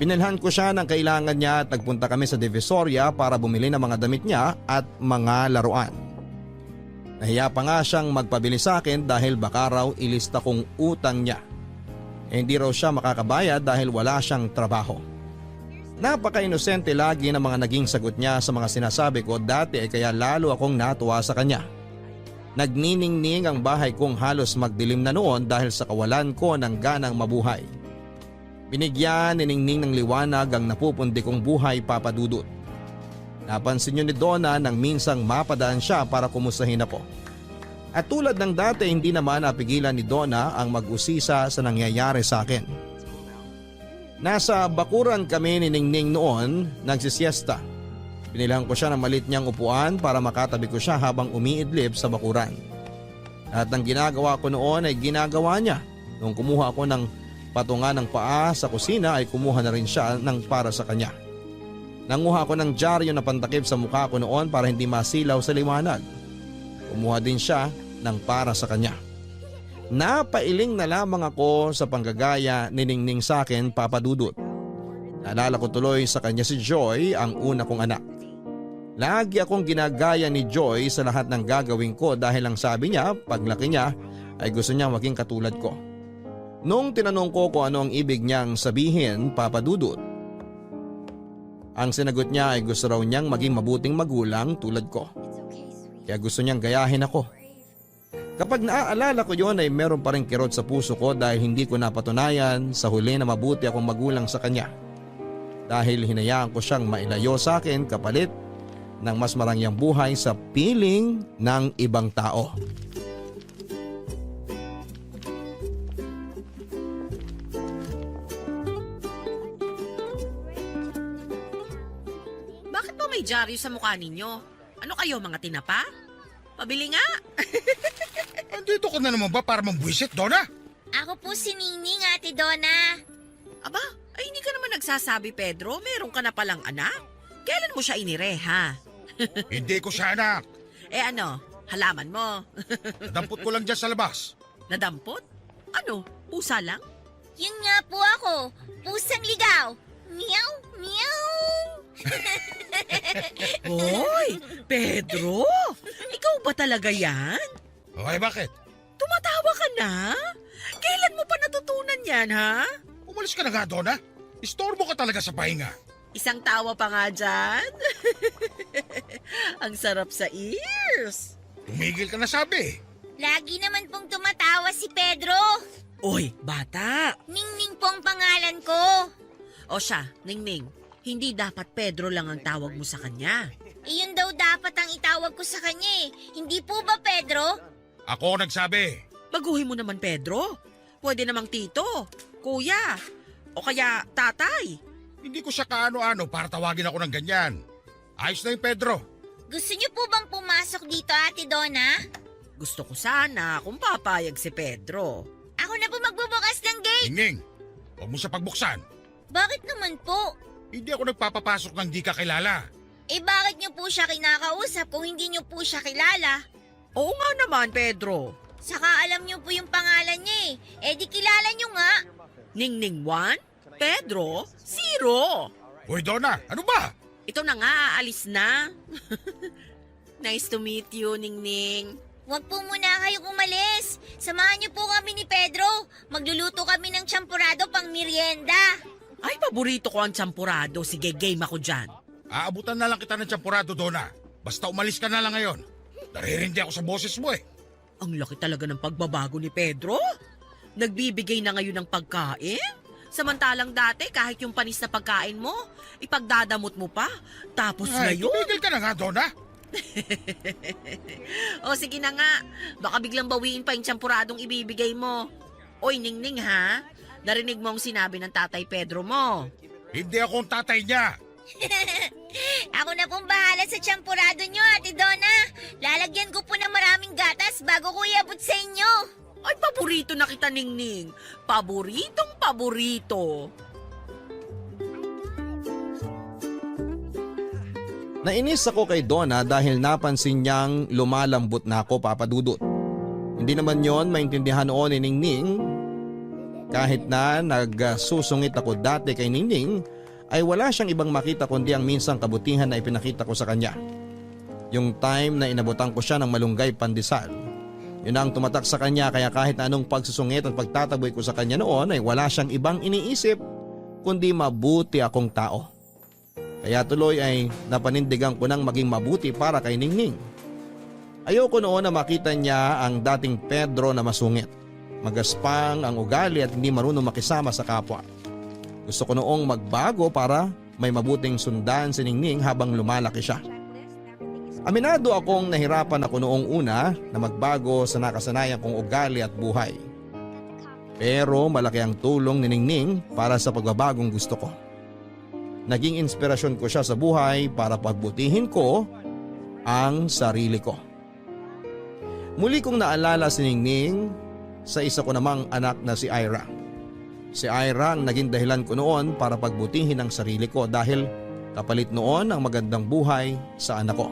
Binilhan ko siya ng kailangan niya at nagpunta kami sa Divisoria para bumili ng mga damit niya at mga laruan. Nahiya pa nga siyang magpabili sa akin dahil baka raw ilista kong utang niya. Hindi raw siya makakabayad dahil wala siyang trabaho. Napaka-inosente lagi ng mga naging sagot niya sa mga sinasabi ko dati kaya lalo akong natuwa sa kanya. Nagniningning ang bahay kong halos magdilim na noon dahil sa kawalan ko ng ganang mabuhay. Binigyan ni Ningning ng liwanag ang napupundi kong buhay, Papa Dudut. Napansin niyo ni Donna nang minsang mapadaan siya para kumustahin ako. At tulad ng dati hindi naman napigilan ni Donna ang mag-usisa sa nangyayari sa akin. Nasa bakuran kami ni Ningning noon, nagsisiesta. Pinilhan ko siya ng malit niyang upuan para makatabi ko siya habang umiidlip sa bakuran. At ang ginagawa ko noon ay ginagawa niya. Nung kumuha ako ng patungan ng paa sa kusina ay kumuha na rin siya ng para sa kanya. Nanguha ko ng dyaryo na pantakip sa mukha ko noon para hindi masilaw sa liwanag. Kumuha din siya ng para sa kanya. Napailing na lamang ako sa panggagaya ni Ningning sa akin, Papa Dudut. Naalala ko tuloy sa kanya si Joy, ang una kong anak. Lagi akong ginagaya ni Joy sa lahat ng gagawin ko dahil ang sabi niya, paglaki niya ay gusto niya maging katulad ko. Nung tinanong ko kung ano ang ibig niyang sabihin, Papa Dudut, ang sinagot niya ay gusto raw niyang maging mabuting magulang tulad ko. Kaya gusto niyang gayahin ako. Kapag naaalala ko yon ay meron pa rin kirot sa puso ko dahil hindi ko napatunayan sa huli na mabuti akong magulang sa kanya. Dahil hinayaan ko siyang mailayo sa akin kapalit ng mas marangyang buhay sa piling ng ibang tao. Bakit po may dyaryo sa mukha ninyo? Ano kayo, mga tinapa? Pabili nga. Andito ka na naman ba para mambuisit, Donna? Ako po si Ningning, Ate Donna. Aba, ay hindi ka naman nagsasabi, Pedro. Meron ka na palang anak. Kailan mo siya inire, ha? Hindi ko siya anak. Eh ano, halaman mo. Nadampot ko lang dyan sa labas. Nadampot? Ano, pusa lang? Yun nga po ako, pusang ligaw. Meow, meow. Hoy, Pedro! Ikaw ba talaga yan? Okay, bakit? Tumatawa ka na? Kailan mo pa natutunan yan, ha? Umalis ka na nga, Donna. Istorbo ka talaga sa pahinga. Isang tawa pa nga dyan. Ang sarap sa ears. Tumigil ka na sabi. Lagi naman pong tumatawa si Pedro. Oy, bata! Ningning po ang pangalan ko. O siya, Ningning, hindi dapat Pedro lang ang tawag mo sa kanya. Iyon daw dapat ang itawag ko sa kanya eh. Hindi po ba, Pedro? Ako ang nagsabi. Baguhin mo naman, Pedro. Pwede namang tito, kuya, o kaya tatay. Hindi ko siya kaano-ano para tawagin ako ng ganyan. Ayos na yung Pedro. Gusto niyo po bang pumasok dito, Ate Donna? Gusto ko sana kung papayag si Pedro. Ako na po magbubukas ng gate. Ningning, huwag mo siya pagbuksan. Bakit naman po? Hindi ako nagpapapasok ng di ka kilala. Eh bakit niyo po siya kinakausap kung hindi niyo po siya kilala? Oo nga naman, Pedro. Saka alam niyo po yung pangalan niya eh. Eh di kilala niyo nga. Ningning 1, Pedro 0. Hoy, Donna, ano ba? Ito na nga, alis na. Nice to meet you, Ningning. Huwag po muna kayong umalis. Samahan niyo po kami ni Pedro. Magluluto kami ng champurado pang merienda. Ay, paborito ko ang champurado. Sige, game ako dyan. Aabutan na lang kita ng champurado, Donna. Basta umalis ka na lang ngayon. Naririndi ako sa boses mo eh. Ang laki talaga ng pagbabago ni Pedro. Nagbibigay na ngayon ng pagkain. Samantalang dati, kahit yung panis na pagkain mo, ipagdadamot mo pa. Tapos Ay, ngayon... tumigil ka na nga, Donna. O sige na nga, baka biglang bawiin pa yung champuradong ibibigay mo. Oy, Ningning ha, narinig mo ang sinabi ng tatay Pedro mo. Hindi ako ang tatay niya. Ako na pong bahala sa champurado niyo, Ate Donna. Lalagyan ko po ng maraming gatas bago ko iabot sa inyo. Ay, paborito na kita, Ningning. Paboritong paborito. Nainis ako kay Donna dahil napansin niyang lumalambot na ako, Papa Dudut. Hindi naman yon maintindihan noon ni Ningning. Kahit na nagsusungit ako dati kay Ningning, ay wala siyang ibang makita kundi ang minsang kabutihan na ipinakita ko sa kanya. Yung time na inabutan ko siya ng malunggay pandesal. Yun ang tumatak sa kanya kaya kahit na anong pagsusungit at pagtataboy ko sa kanya noon ay wala siyang ibang iniisip kundi mabuti akong tao. Kaya tuloy ay napanindigan ko nang maging mabuti para kay Ningning. Ayoko noon na makita niya ang dating Pedro na masungit. Magaspang ang ugali at hindi marunong makisama sa kapwa. Gusto ko noong magbago para may mabuting sundan si Ningning habang lumalaki siya. Aminado akong nahirapan ako noong una na magbago sa nakasanayan kong ugali at buhay. Pero malaki ang tulong ni Ningning para sa pagbabagong gusto ko. Naging inspirasyon ko siya sa buhay para pagbutihin ko ang sarili ko. Muli kong naalala si Ningning sa isa ko namang anak na si Ira. Si Ira ang naging dahilan ko noon para pagbutihin ang sarili ko dahil Kapalit noon ang magandang buhay sa anak ko.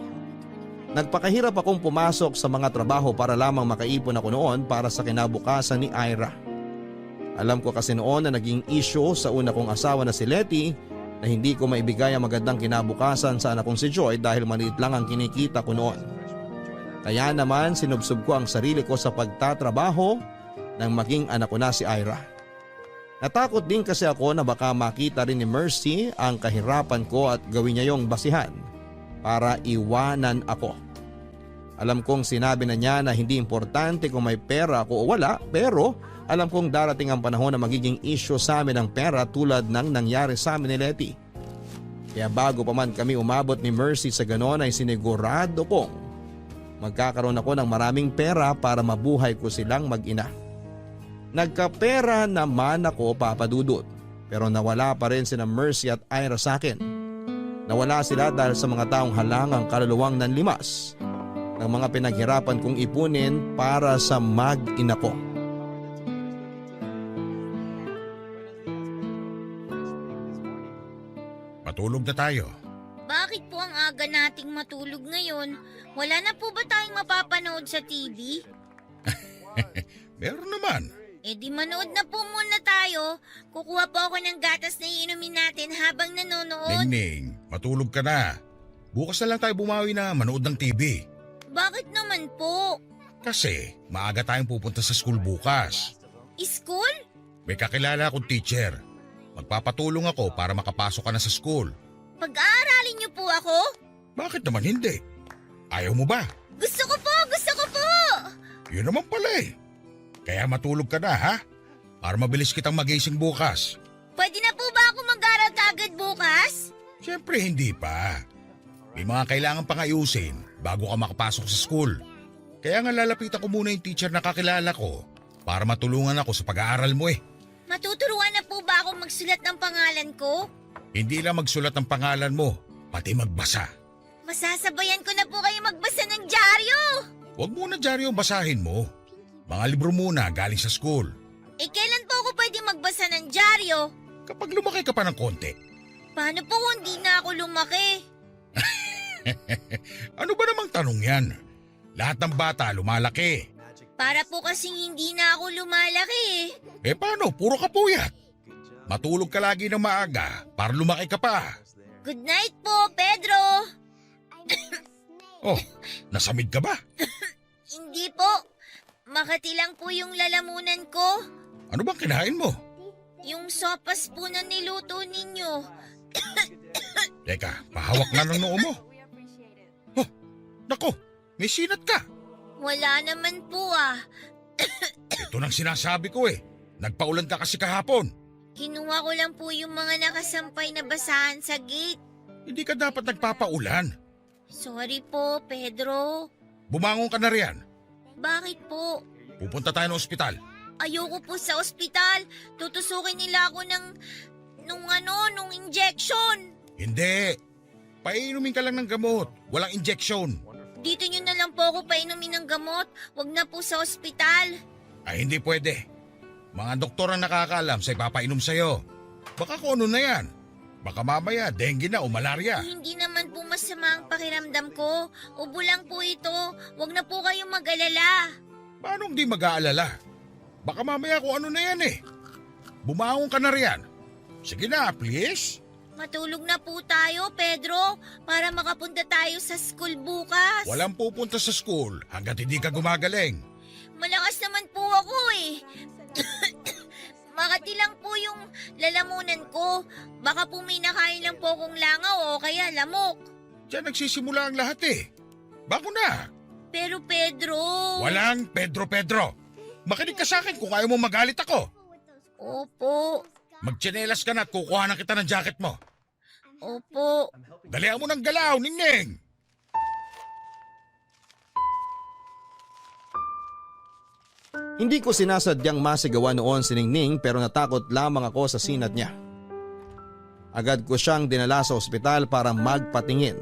Nagpakahirap akong pumasok sa mga trabaho para lamang makaipon ako noon para sa kinabukasan ni Ira. Alam ko kasi noon na naging issue sa una kong asawa na si Letty na hindi ko maibigay ang magandang kinabukasan sa anak kong si Joy dahil maliit lang ang kinikita ko noon. Kaya naman sinubsob ko ang sarili ko sa pagtatrabaho nang maging anak ko na si Ira. Natakot din kasi ako na baka makita rin ni Mercy ang kahirapan ko at gawin niya yung basihan para iwanan ako. Alam kong sinabi na niya na hindi importante kung may pera ako o wala, pero alam kong darating ang panahon na magiging issue sa amin ang pera tulad ng nangyari sa amin ni Letty. Kaya bago pa man kami umabot ni Mercy sa ganon ay sinigurado kong magkakaroon ako ng maraming pera para mabuhay ko silang mag-ina. Nagkapera naman ako, Papa Dudut, pero nawala pa rin sina Mercy at Ira sa akin. Nawala sila dahil sa mga taong halangang kaluluwang nanlimas ng mga pinaghirapan kong ipunin para sa mag-ina ko. Matulog na tayo. Bakit po ang aga nating matulog ngayon? Wala na po ba tayong mapapanood sa TV? Meron naman. Eh di manood na po muna tayo. Kukuha po ako ng gatas na iinumin natin habang nanonood. Ningning, matulog ka na. Bukas na lang tayo bumawi na manood ng TV. Bakit naman po? Kasi maaga tayong pupunta sa school bukas. School? May kakilala akong teacher. Magpapatulong ako para makapasok ka na sa school. Pag-aaralin niyo po ako? Bakit naman hindi? Ayaw mo ba? Gusto ko po! Gusto ko po! Yun naman pala eh. Kaya matulog ka na ha? Para mabilis kitang magising bukas. Pwede na po ba ako mag-aral kagad bukas? Siyempre hindi pa. May mga kailangan pang ayusin bago ka makapasok sa school. Kaya nga lalapitan ko muna yung teacher na kakilala ko para matulungan ako sa pag-aaral mo eh. Matuturuan na po ba akong magsulat ng pangalan ko? Hindi lang magsulat ng pangalan mo, pati magbasa. Masasabayan ko na po kayo magbasa ng dyaryo! Huwag muna dyaryo ang basahin mo. Mga libro muna galing sa school. Eh kailan po ako pwede magbasa ng dyaryo? Kapag lumaki ka pa ng konti. Paano po kung hindi na ako lumaki? Ano ba namang tanong yan? Lahat ng bata lumalaki. Para po kasing hindi na ako lumalaki eh. Eh paano? Puro ka puyat. Matulog ka lagi ng maaga para lumaki ka pa. Good night po, Pedro! Oh, nasamid ka ba? Hindi po. Makati lang po yung lalamunan ko. Ano bang kinain mo? Yung sopas po na niluto ninyo. Teka, pahawak na ng noo mo. Oh, nako, may sinat ka. Wala naman po ah. Ito nang sinasabi ko eh. Nagpaulan ka kasi kahapon. Kinuha ko lang po yung mga nakasampay na basahan sa gate. Hindi ka dapat nagpapaulan. Sorry po, Pedro. Bumangon ka na riyan. Bakit po? Pupunta tayo ng ospital. Ayoko po sa ospital. Tutusukin nila ako nung injection. Hindi. Painumin ka lang ng gamot. Walang injection. Dito nyo na lang po ako painumin ng gamot. Wag na po sa ospital. Ay hindi pwede. Mga doktor ang nakakaalam sa ipapainom sa'yo. Baka kung ano na yan. Baka mamaya dengue na o malaria. Hindi naman po masama ang pakiramdam ko. Ubo lang po ito. Wag na po kayong mag-alala. Paano hindi mag-aalala? Baka mamaya kung ano na yan eh. Bumangon ka na riyan. Sige na, please. Matulog na po tayo, Pedro, para makapunta tayo sa school bukas. Walang pupunta sa school hanggat hindi ka gumagaling. Malakas naman po ako eh. Makati lang po yung lalamunan ko. Baka po may nakain lang po akong langaw o kaya lamok. Diyan nagsisimula ang lahat eh. Bako na. Pero Pedro... Walang Pedro. Makinig ka sa akin kung ayaw mo magalit ako. Opo. Magtsinelas ka na at kukuha na kita ng jacket mo. Opo. Dalihan mo ng galaw, Ningning. Hindi ko sinasadyang masigawan noon si Ningning pero natakot lamang ako sa sinat niya. Agad ko siyang dinala sa ospital para magpatingin.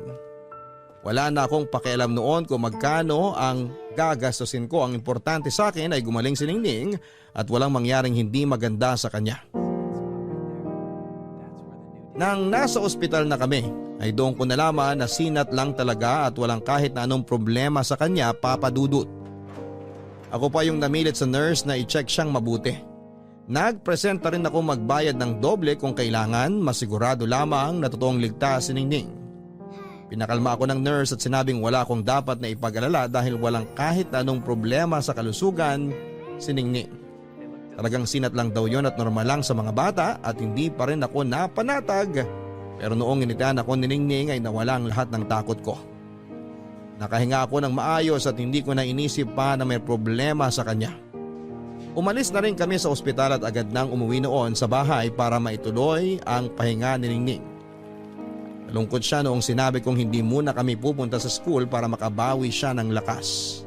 Wala na akong pakialam noon kung magkano ang gagastusin ko. Ang importante sa akin ay gumaling si Ningning at walang mangyaring hindi maganda sa kanya. Nang nasa ospital na kami ay doon ko nalaman na sinat lang talaga at walang kahit na anong problema sa kanya, Papa Dudut. Ako pa yung namilit sa nurse na i-check siyang mabuti. Nagpresenta rin ako magbayad ng doble kung kailangan, masigurado lamang na totoong ligtas si Ningning. Pinakalma ako ng nurse at sinabing wala akong dapat na ipag-alala dahil walang kahit na anong problema sa kalusugan si Ningning. Talagang sinat lang daw yon at normal lang sa mga bata at hindi pa rin ako napanatag. Pero noong initian ako ni Ningning ay nawala ang lahat ng takot ko. Nakahinga ako ng maayos at hindi ko na inisip pa na may problema sa kanya. Umalis na rin kami sa ospital at agad nang umuwi noon sa bahay para maituloy ang pahinga ni Ningning. Nalungkot siya noong sinabi kong hindi muna kami pupunta sa school para makabawi siya ng lakas.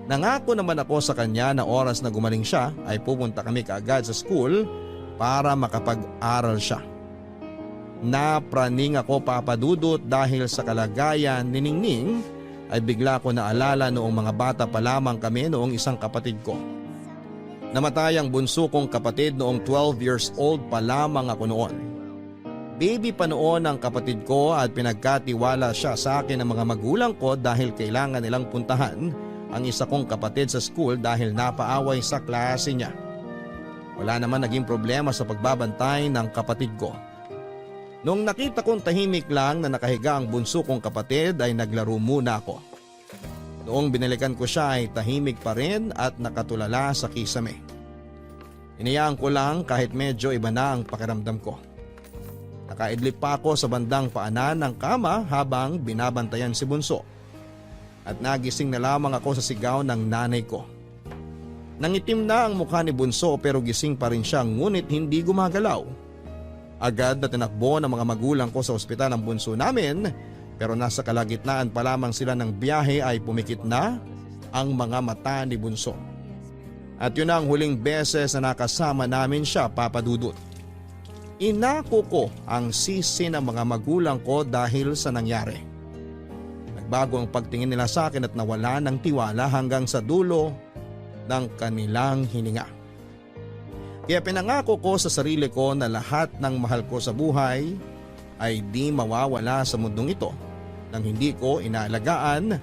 Nangako naman ako sa kanya na oras na gumaling siya ay pupunta kami kaagad sa school para makapag-aral siya. Napraning ako, Papa Dudut, dahil sa kalagayan ni Ningning ay bigla ko naalala noong mga bata pa lamang kami noong isang kapatid ko. Namatay ang bunso kong kapatid noong 12 years old pa lamang ako noon. Baby pa noon ang kapatid ko at pinagkatiwala siya sa akin ng mga magulang ko dahil kailangan nilang puntahan ang isa kong kapatid sa school dahil napaaway sa klase niya. Wala naman naging problema sa pagbabantay ng kapatid ko. Noong nakita kong tahimik lang na nakahiga ang bunso kong kapatid ay naglaro muna ako. Noong binalikan ko siya ay tahimik pa rin at nakatulala sa kisame. Inayaan ko lang kahit medyo iba na ang pakiramdam ko. Nakaidlip pa ako sa bandang paanan ng kama habang binabantayan si bunso. At nagising na lamang ako sa sigaw ng nanay ko. Nangitim na ang mukha ni bunso pero gising pa rin siya ngunit hindi gumagalaw. Agad na tinakbo ng mga magulang ko sa ospital ang bunso namin pero nasa kalagitnaan pa lamang sila ng biyahe ay pumikit na ang mga mata ni bunso. At yun ang huling beses na nakasama namin siya, Papa Dudut. Inako ko ang sisi ng mga magulang ko dahil sa nangyari. Bago ang pagtingin nila sa akin at nawala ng tiwala hanggang sa dulo ng kanilang hininga. Kaya pinangako ko sa sarili ko na lahat ng mahal ko sa buhay ay di mawawala sa mundong ito nang hindi ko inaalagaan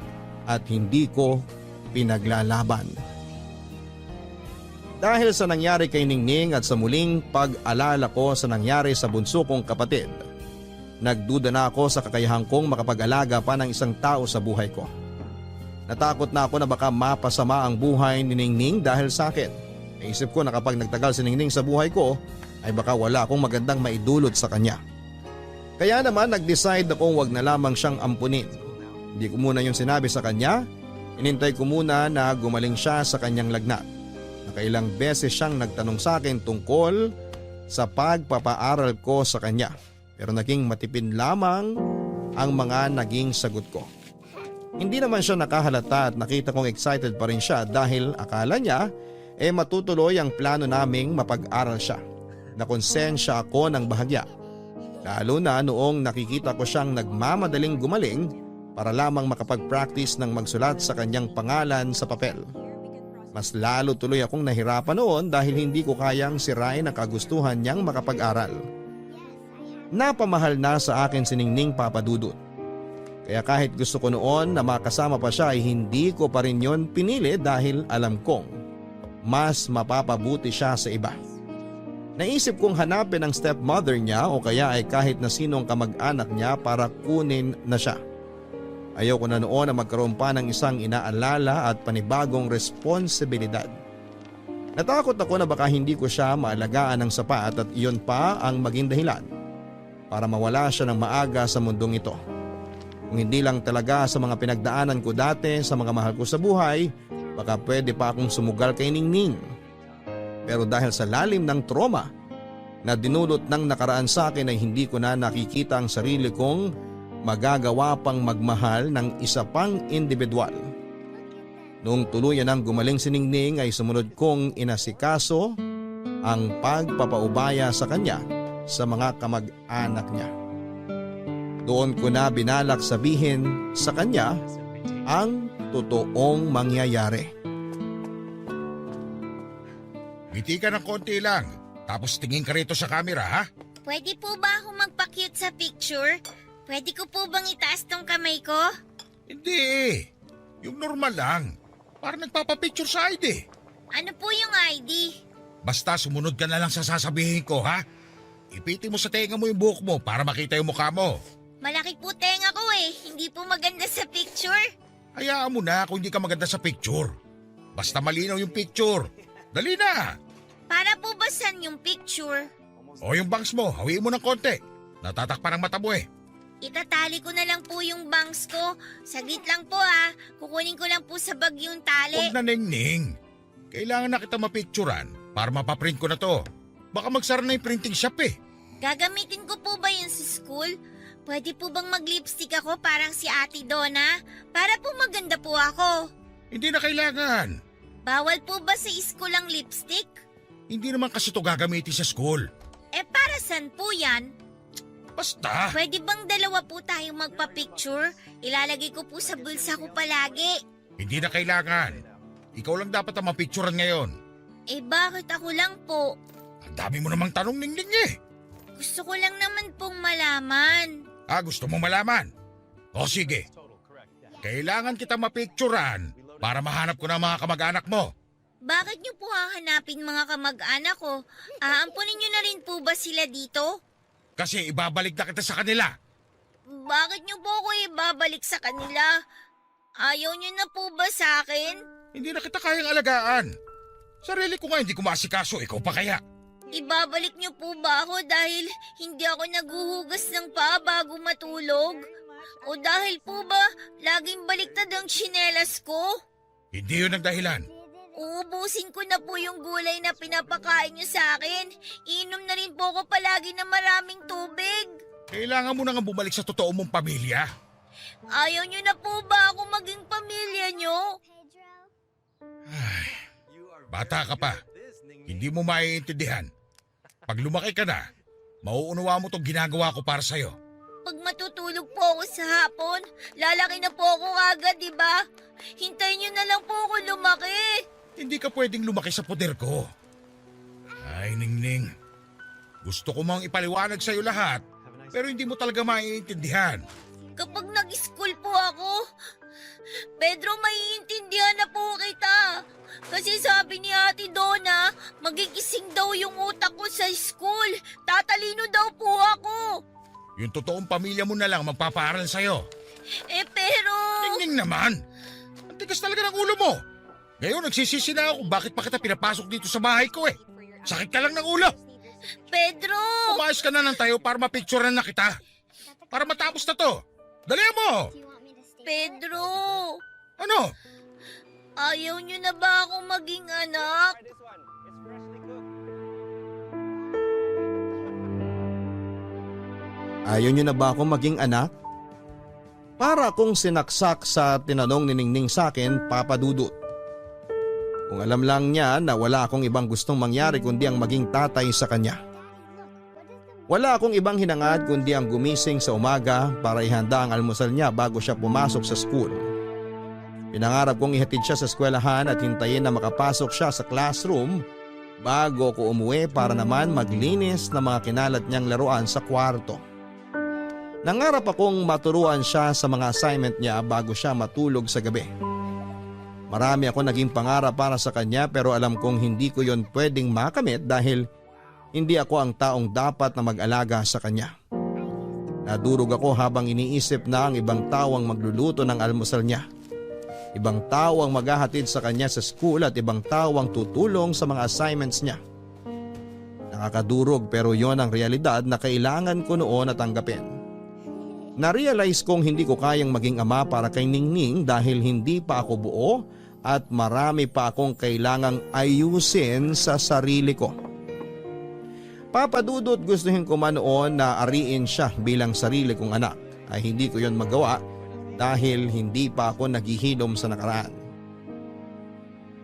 at hindi ko pinaglalaban. Dahil sa nangyari kay Ningning at sa muling pag-alala ko sa nangyari sa bunso kong kapatid, nagduda na ako sa kakayahan kong makapag-alaga pa ng isang tao sa buhay ko. Natakot na ako na baka mapasama ang buhay ni Ningning dahil sa akin. Naisip ko na kapag nagtagal si Ningning sa buhay ko ay baka wala akong magandang maidulot sa kanya. Kaya naman nag-decide akong wag na lamang siyang ampunin. Hindi ko muna yung sinabi sa kanya, inintay ko muna na gumaling siya sa kanyang lagnat. Nakailang beses siyang nagtanong sa akin tungkol sa pagpapaaral ko sa kanya. Pero naging matipid lamang ang mga naging sagot ko. Hindi naman siya nakahalata at nakita kong excited pa rin siya dahil akala niya matutuloy ang plano naming mapag-aral siya. Nakonsensya ako ng bahagya. Lalo na noong nakikita ko siyang nagmamadaling gumaling para lamang makapag-practice ng magsulat sa kanyang pangalan sa papel. Mas lalo tuloy akong nahirapan noon dahil hindi ko kayang sirain ang kagustuhan niyang makapag-aral. Napamahal na sa akin si Ningning, Papa Dudut. Kaya kahit gusto ko noon na makasama pa siya ay hindi ko pa rin yon pinili dahil alam kong mas mapapabuti siya sa iba. Naisip kong hanapin ang stepmother niya o kaya ay kahit na sinong kamag-anak niya para kunin na siya. Ayoko na noon na magkaroon pa ng isang inaalala at panibagong responsibilidad. Natakot ako na baka hindi ko siya maalagaan ng sapat at iyon pa ang maging dahilan para mawala siya ng maaga sa mundong ito. Kung hindi lang talaga sa mga pinagdaanan ko dati sa mga mahal ko sa buhay, baka pwede pa akong sumugal kay Ningning. Pero dahil sa lalim ng trauma na dinulot ng nakaraan sa akin ay hindi ko na nakikita ang sarili kong magagawa pang magmahal ng isa pang individual. Noong tuluyan ng gumaling si Ningning ay sumunod kong inasikaso ang pagpapaubaya sa kanya sa mga kamag-anak niya. Doon ko na binalak sabihin sa kanya ang totoong mangyayari. Ngiti ka ng konti lang, tapos tingin ka rito sa camera, ha? Pwede po ba ako magpa-cute sa picture? Pwede ko po bang itaas tong kamay ko? Hindi. Yung normal lang. Para nagpapapicture sa ID. Ano po yung ID? Basta sumunod ka na lang sa sasabihin ko, ha? Ipiti mo sa tenga mo yung buhok mo para makita yung mukha mo. Malaki po tenga ko eh. Hindi po maganda sa picture. Hayaan mo na kung hindi ka maganda sa picture. Basta malinaw yung picture. Dali na! Para po ba saan yung picture? O yung bangs mo, hawiin mo ng konti. Natatakpan ang mata mo eh. Itatali ko na lang po yung bangs ko. Saglit lang po ha. Kukunin ko lang po sa bag yung tali. Huwag na, Ningning. Kailangan na kita mapicturan para mapaprint ko na to. Baka magsara na yung printing shop eh. Gagamitin ko po ba yun sa school? Pwede po bang mag-lipstick ako parang si Ate Donna? Para po maganda po ako. Hindi na kailangan. Bawal po ba sa school ang lipstick? Hindi naman kasi to gagamitin sa school. Eh para saan po yan? Basta. Pwede bang dalawa po tayo magpa-picture? Ilalagay ko po sa bulsa ko palagi. Hindi na kailangan. Ikaw lang dapat ang mapicturan ngayon. Eh bakit ako lang po? Ang dami mo namang tanong, Ningning eh. Gusto ko lang naman pong malaman. Gusto mo malaman? O sige. Kailangan kita mapicturan para mahanap ko na mga kamag-anak mo. Bakit niyo po hahanapin mga kamag-anak ko? Aampunin niyo na rin po ba sila dito? Kasi ibabalik na kita sa kanila. Bakit niyo po ako ibabalik sa kanila? Ayaw niyo na po ba sa akin? Hindi na kita kayang alagaan. Sarili ko nga hindi ko maasikaso, ikaw pa kaya? Ibabalik niyo po ba ako dahil hindi ako naguhugas ng paa bago matulog? O dahil po ba laging baliktad ang tsinelas ko? Hindi yun ang dahilan. Uubusin ko na po yung gulay na pinapakain niyo sa akin. Inom na rin po ako palagi ng maraming tubig. Kailangan mo na nga bumalik sa totoo mong pamilya. Ayaw niyo na po ba ako maging pamilya niyo? Ay, bata ka pa. Hindi mo maiintindihan. Pag lumaki ka na, mauunawa mo itong ginagawa ko para sa'yo. Pag matutulog po ako sa hapon, lalaki na po ako agad, di ba? Hintayin niyo na lang po ako lumaki. Hindi ka pwedeng lumaki sa poder ko. Ay, Ningning. Gusto ko mang ipaliwanag sa'yo lahat, pero hindi mo talaga maiintindihan. Kapag nag-school po ako, Pedro, maiintindihan na po kita. Kasi sabi ni Ate Donna, magigising daw yung utak ko sa school. Tatalino daw po ako. Yung totoong pamilya mo na lang magpapaaral sa'yo. Eh pero... Ningning naman! Ang tigas talaga ng ulo mo. Ngayon nagsisisi na ako bakit pa kita pinapasok dito sa bahay ko eh. Sakit ka lang ng ulo. Pedro! Umayos ka na ng tayo para mapicturean na kita. Para matapos na to. Dali mo! Pedro! Ano? Ayaw niyo na ba ako maging anak? Ayaw niyo na ba ako maging anak? Para akong sinaksak sa tinanong ni Ningning sa akin, Papa Dudut. Kung alam lang niya na wala akong ibang gustong mangyari kundi ang maging tatay sa kanya. Wala akong ibang hinangad kundi ang gumising sa umaga para ihanda ang almusal niya bago siya pumasok sa school. Pinangarap kong ihatid siya sa eskwelahan at hintayin na makapasok siya sa classroom bago ko umuwi para naman maglinis ng mga kinalat niyang laruan sa kwarto. Nangarap akong maturuan siya sa mga assignment niya bago siya matulog sa gabi. Marami ako naging pangarap para sa kanya pero alam kong hindi ko yon pwedeng makamit dahil hindi ako ang taong dapat na mag-alaga sa kanya. Nadurog ako habang iniisip na ang ibang tao ang magluluto ng almusal niya. Ibang tao ang maghahatid sa kanya sa school at ibang tao ang tutulong sa mga assignments niya. Nakakadurog pero yon ang realidad na kailangan ko noon na tanggapin. Na-realize kong hindi ko kayang maging ama para kay Ningning dahil hindi pa ako buo at marami pa akong kailangang ayusin sa sarili ko. Papa Dudut, gustuhin ko man noon na ariin siya bilang sarili kong anak ay hindi ko yon magawa dahil hindi pa ako naghihilom sa nakaraan.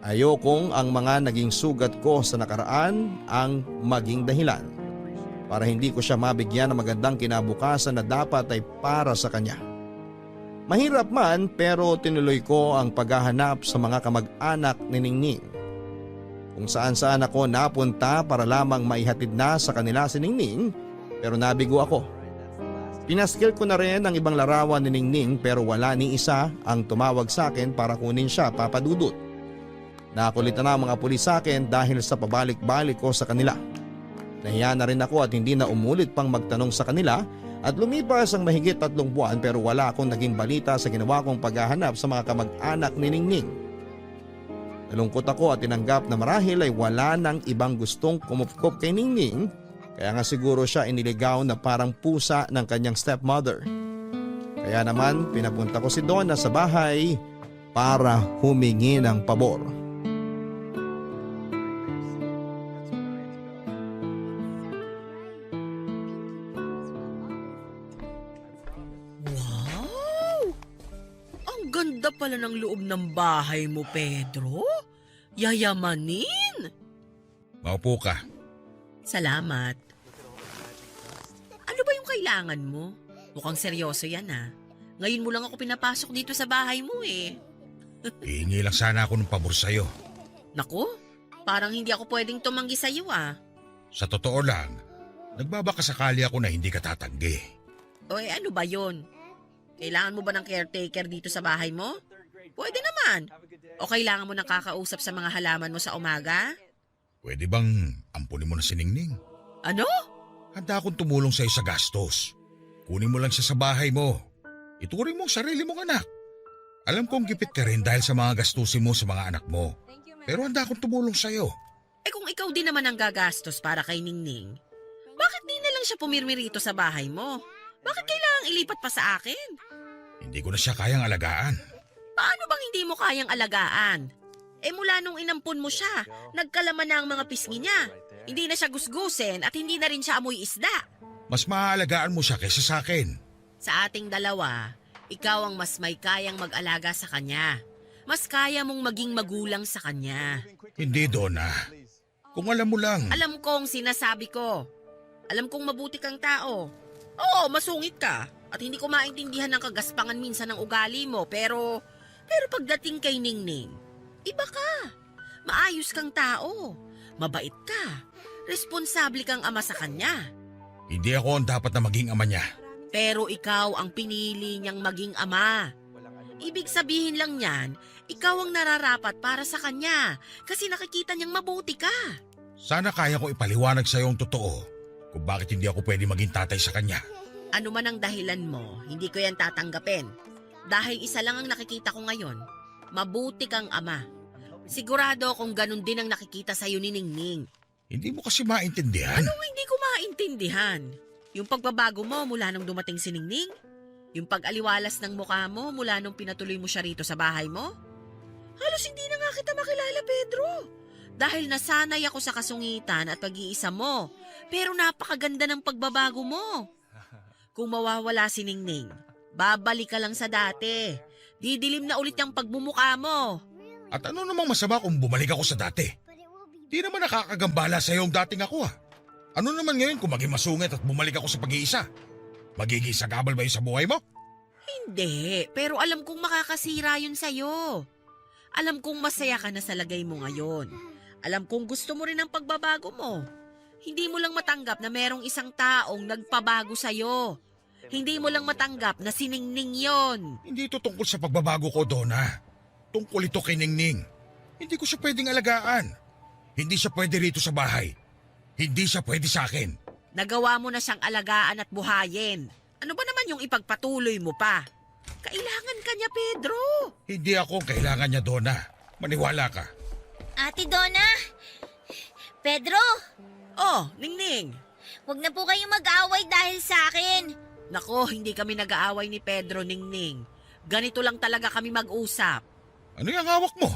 Ayokong ang mga naging sugat ko sa nakaraan ang maging dahilan para hindi ko siya mabigyan ng magandang kinabukasan na dapat ay para sa kanya. Mahirap man pero tinuloy ko ang paghahanap sa mga kamag-anak ni Ningning. Kung saan-saan ako napunta para lamang maihatid na sa kanila si Ningning pero nabigo ako. Pinaskil ko na rin ang ibang larawan ni Ningning pero wala ni isa ang tumawag sa akin para kunin siya, Papa Dudut. Nakulitan na ang mga pulis sa akin dahil sa pabalik-balik ko sa kanila. Nahiya na rin ako at hindi na umulit pang magtanong sa kanila at lumipas ang mahigit 3 buwan pero wala akong naging balita sa ginawa kong paghahanap sa mga kamag-anak ni Ningning. Nalungkot ako at tinanggap na marahil ay wala nang ibang gustong kumupkop kay Ningning kaya nga siguro siya iniligaw na parang pusa ng kanyang stepmother. Kaya naman pinapunta ko si Donna sa bahay para humingi ng pabor. Wow! Ang ganda pala ng loob ng bahay mo, Pedro. Yayamanin. Maupo ka. Salamat. Ano ba yung kailangan mo? Mukhang seryoso yan ah. Ngayon mo lang ako pinapasok dito sa bahay mo eh. Hihingi lang sana ako ng pabor sa'yo. Naku, parang hindi ako pwedeng tumanggi sa'yo ah. Sa totoo lang, nagbabakasakali ako na hindi ka tatanggi. O ano ba yon? Kailangan mo ba ng caretaker dito sa bahay mo? Pwede naman. O kailangan mo ng kakausap sa mga halaman mo sa umaga? Pwede bang ampunin mo na si Ningning? Ano? Handa akong tumulong sa'yo sa gastos. Kunin mo lang siya sa bahay mo. Ituring mo ang sarili mong anak. Alam kong gipit ka rin dahil sa mga gastusin mo sa mga anak mo. Pero handa akong tumulong sa'yo. Eh kung ikaw din naman ang gagastos para kay Ningning, bakit di na lang siya pumirmi rito sa bahay mo? Bakit kailangang ilipat pa sa akin? Hindi ko na siya kayang alagaan. Paano bang hindi mo kayang alagaan? Eh mula nung inampun mo siya, nagkalaman na ang mga pisngi niya. Hindi na siya gusgusin at hindi na rin siya amoy isda. Mas maaalagaan mo siya kaysa sa akin. Sa ating dalawa, ikaw ang mas may kayang mag-alaga sa kanya. Mas kaya mong maging magulang sa kanya. Hindi, Donna. Kung alam mo lang. Alam kong sinasabi ko. Alam kong mabuti kang tao. Oo, masungit ka. At hindi ko maintindihan ng kagaspangan minsan ng ugali mo. Pero pagdating kay Ningning, iba ka. Maayos kang tao. Mabait ka. Responsable kang ama sa kanya. Hindi ako ang dapat na maging ama niya. Pero ikaw ang pinili niyang maging ama. Ibig sabihin lang niyan, ikaw ang nararapat para sa kanya kasi nakikita niyang mabuti ka. Sana kaya ko ipaliwanag sa iyo ang totoo kung bakit hindi ako pwede maging tatay sa kanya. Ano man ang dahilan mo, hindi ko yan tatanggapin. Dahil isa lang ang nakikita ko ngayon, mabuti kang ama. Sigurado kung ganun din ang nakikita sa iyo ni Ningning. Hindi mo kasi maintindihan. Anong hindi ko maintindihan? Yung pagbabago mo mula nung dumating si Ningning? Yung pag-aliwalas ng mukha mo mula nung pinatuloy mo siya rito sa bahay mo? Halos hindi na nga kita makilala, Pedro. Dahil nasanay ako sa kasungitan at pag-iisa mo. Pero napakaganda ng pagbabago mo. Kung mawawala si Ningning, babalik ka lang sa dati. Didilim na ulit ang pagmumukha mo. At ano namang masama kung bumalik ako sa dati? Di naman nakakagambala sa iyo ang dating ako ah. Ano naman ngayon kung maging masungit at bumalik ako sa pag-iisa? Magiging sagabal ba yun sa buhay mo? Hindi, pero alam kong makakasira yun sa'yo. Alam kong masaya ka na sa lagay mo ngayon. Alam kong gusto mo rin ang pagbabago mo. Hindi mo lang matanggap na merong isang taong nagpabago sa'yo. Hindi mo lang matanggap na si Ningning yon. Hindi ito tungkol sa pagbabago ko, Donna. Tungkol ito kay Ningning. Hindi ko siya pwedeng alagaan. Hindi siya pwede rito sa bahay. Hindi siya pwede sa akin. Nagawa mo na siyang alagaan at buhayin. Ano ba naman yung ipagpatuloy mo pa? Kailangan ka niya, Pedro. Hindi ako kailangan niya, Donna. Maniwala ka. Ate Donna! Pedro! Oh, Ningning. Huwag na po kayong mag-away dahil sa akin. Nako, hindi kami nag-aaway ni Pedro, Ningning. Ganito lang talaga kami mag-usap. Ano yung hawak mo?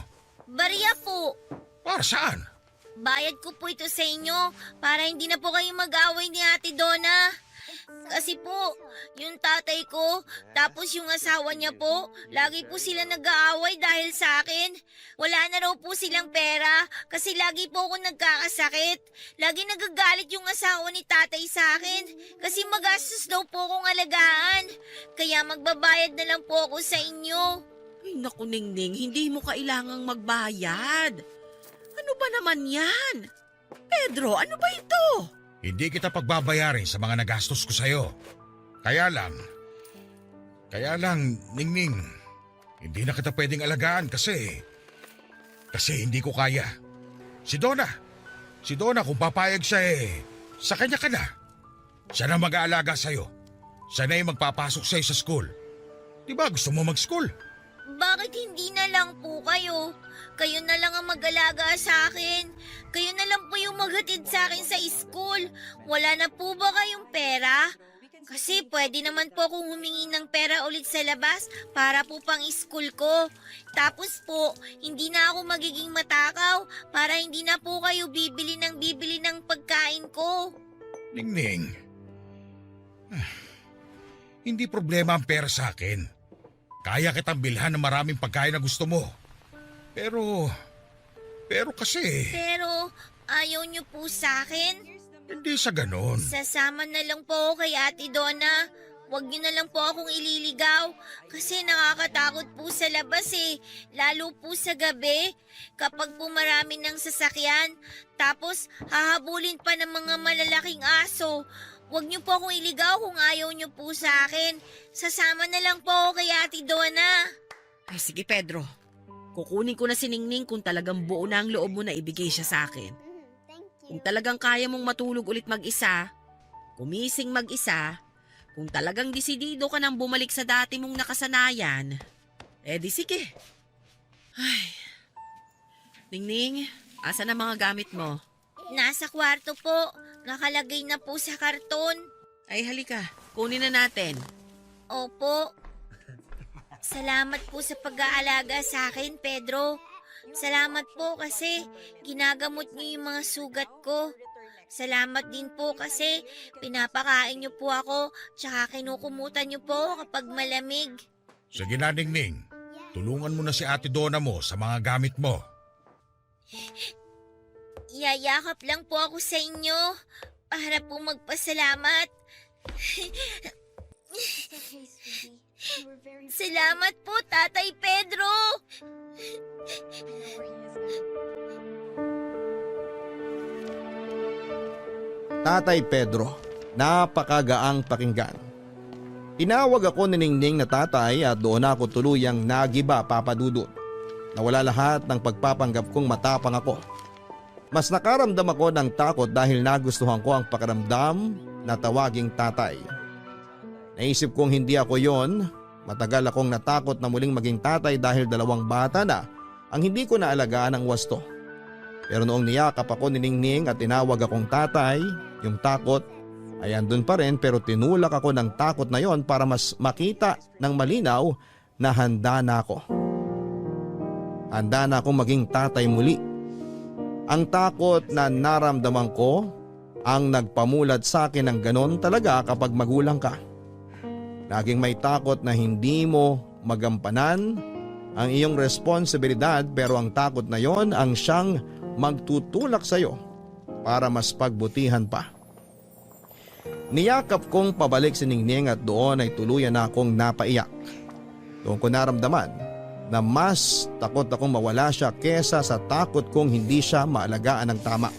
Bariya po. Para saan? Bayad ko po ito sa inyo para hindi na po kayo mag-away ni Ate Donna. Kasi po, yung tatay ko, tapos yung asawa niya po, lagi po sila nag-aaway dahil sa akin. Wala na raw po silang pera kasi lagi po ako nagkakasakit. Lagi nagagalit yung asawa ni tatay sa akin kasi magastos daw po akong alagaan. Kaya magbabayad na lang po ako sa inyo. Ay naku, Ningning, hindi mo kailangang magbayad. Ano ba naman yan? Pedro, ano ba ito? Hindi kita pagbabayarin sa mga nagastos ko sa'yo. Kaya lang, Ningning, hindi na kita pwedeng alagaan kasi hindi ko kaya. Si Donna kung papayag siya sa kanya ka na. Siya na mag-aalaga sa'yo. Siya na yung magpapasok sa'yo sa school. Di ba gusto mo mag-school? Bakit hindi na lang po kayo? Kayo na lang ang mag-alaga sa akin. Kayo na lang po yung maghatid sa akin sa school. Wala na po ba kayong pera? Kasi pwede naman po akong humingi ng pera ulit sa labas para po pang school ko. Tapos po, hindi na ako magiging matakaw para hindi na po kayo bibili ng pagkain ko. Ningning, hindi problema ang pera sa akin. Kaya kitang bilhan ng maraming pagkain na gusto mo. Pero kasi, Pero ayaw niyo po sa akin? hindi sa ganon. Sasama na lang po ako kay Ate Donna. Huwag niyo na lang po akong ililigaw kasi nakakatakot po sa labas lalo po sa gabi kapag po marami ng sasakyan. Tapos hahabulin pa ng mga malalaking aso. Huwag niyo po akong iligaw kung ayaw niyo po sa akin. Sasama na lang po ako kay Ate Donna. Ay sige Pedro, kukunin ko na si Ningning kung talagang buo na ang loob mo na ibigay siya sa akin. Kung talagang kaya mong matulog ulit mag-isa, kumising mag-isa, kung talagang desidido ka nang bumalik sa dati mong nakasanayan, di sige. Ay. Ningning, asa na mga gamit mo? Nasa kwarto po. Nakalagay na po sa karton. Ay halika, kunin na natin. Opo. Salamat po sa pag-aalaga sa akin, Pedro. Salamat po kasi ginagamot niyo yung mga sugat ko. Salamat din po kasi pinapakain niyo po ako tsaka kinukumutan niyo po kapag malamig. Sige na, Ningning. Tulungan mo na si Ate Donna mo sa mga gamit mo. Iyayakap lang po ako sa inyo para po magpasalamat. Salamat po, Tatay Pedro. Tatay Pedro, napakagaang pakinggan. Tinawag ako ni Ningning na tatay at doon ako tuluyang nagiba, Papa Dudut. Nawala lahat ng pagpapanggap kong matapang ako. Mas nakaramdam ako ng takot dahil nagustuhan ko ang pakiramdam na tawaging tatay. Naisip kong hindi ako yon. Matagal akong natakot na muling maging tatay dahil 2 bata na ang hindi ko naalagaan ng wasto. Pero noong niyakap ako ni Ningning at tinawag akong tatay, yung takot ay andun pa rin pero tinulak ako ng takot na yon para mas makita ng malinaw na handa na ako. Handa na akong maging tatay muli. Ang takot na naramdaman ko ang nagpamulat sa akin ng ganon talaga kapag magulang ka. Laging may takot na hindi mo magampanan ang iyong responsibilidad pero ang takot na yon ang siyang magtutulak sa iyo para mas pagbutihan pa. Niyakap kong pabalik si Ningning at doon ay tuluyan na akong napaiyak. Doon ko naramdaman na mas takot akong mawala siya kesa sa takot kong hindi siya maalagaan ng tama.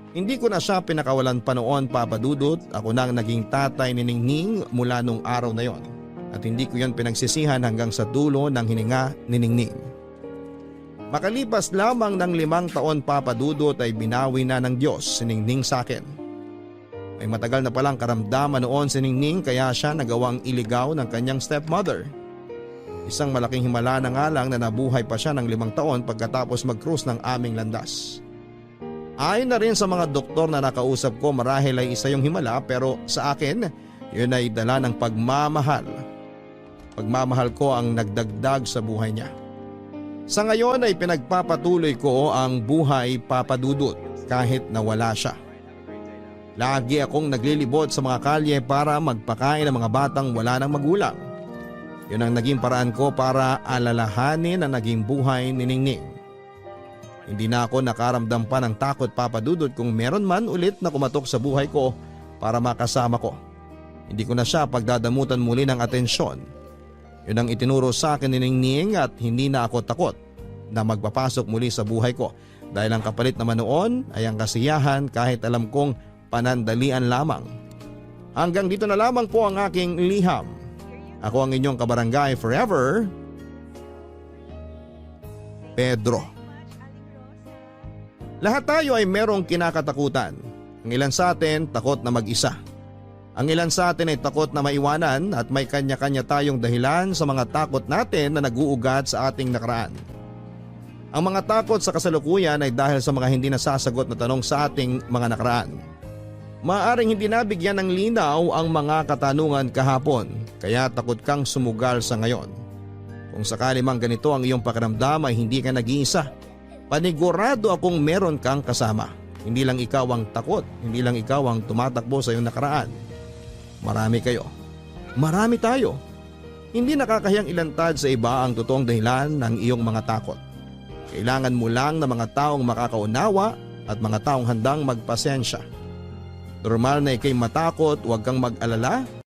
Hindi ko na siya pinakawalan pa noon, Papa Dudut. Ako na ang naging tatay ni Ningning mula nung araw na yon. At hindi ko yan pinagsisihan hanggang sa dulo ng hininga ni Ningning. Makalipas lamang ng 5 taon, Papa Dudut, ay binawi na ng Diyos si Ningning sa akin. May matagal na palang karamdaman noon si Ningning kaya siya nagawang iligaw ng kanyang stepmother. Isang malaking himala na nga lang na nabuhay pa siya ng 5 taon pagkatapos mag-cruise ng aming landas. Ayon na rin sa mga doktor na nakausap ko, marahil ay isa yung himala pero sa akin, yun ay dala ng pagmamahal. Pagmamahal ko ang nagdagdag sa buhay niya. Sa ngayon ay pinagpapatuloy ko ang buhay, Papa Dudut, kahit nawala siya. Lagi akong naglilibot sa mga kalye para magpakain ng mga batang wala ng magulang. Yun ang naging paraan ko para alalahanin ang naging buhay ni Ningning. Hindi na ako nakaramdam pa ng takot, Papa Dudut, kung meron man ulit na kumatok sa buhay ko para makasama ko. Hindi ko na siya pagdadamutan muli ng atensyon. Yun ang itinuro sa akin ni Ningning at hindi na ako takot na magpapasok muli sa buhay ko dahil ang kapalit naman noon ay ang kasiyahan kahit alam kong panandalian lamang. Hanggang dito na lamang po ang aking liham. Ako ang inyong kabarangay forever, Pedro. Lahat tayo ay merong kinakatakutan. Ang ilan sa atin takot na mag-isa. Ang ilan sa atin ay takot na maiwanan at may kanya-kanya tayong dahilan sa mga takot natin na nag-uugat sa ating nakaraan. Ang mga takot sa kasalukuyan ay dahil sa mga hindi nasasagot na tanong sa ating mga nakaraan. Maaaring hindi nabigyan ng linaw ang mga katanungan kahapon, kaya takot kang sumugal sa ngayon. Kung sakali mang ganito ang iyong pakiramdam ay hindi ka nag-iisa. Panigurado akong meron kang kasama. Hindi lang ikaw ang takot, hindi lang ikaw ang tumatakbo sa iyong nakaraan. Marami kayo. Marami tayo. Hindi nakakahiyang ilantad sa iba ang totoong dahilan ng iyong mga takot. Kailangan mo lang ng mga taong makakaunawa at mga taong handang magpasensya. Normal na ikay matakot, huwag kang mag-alala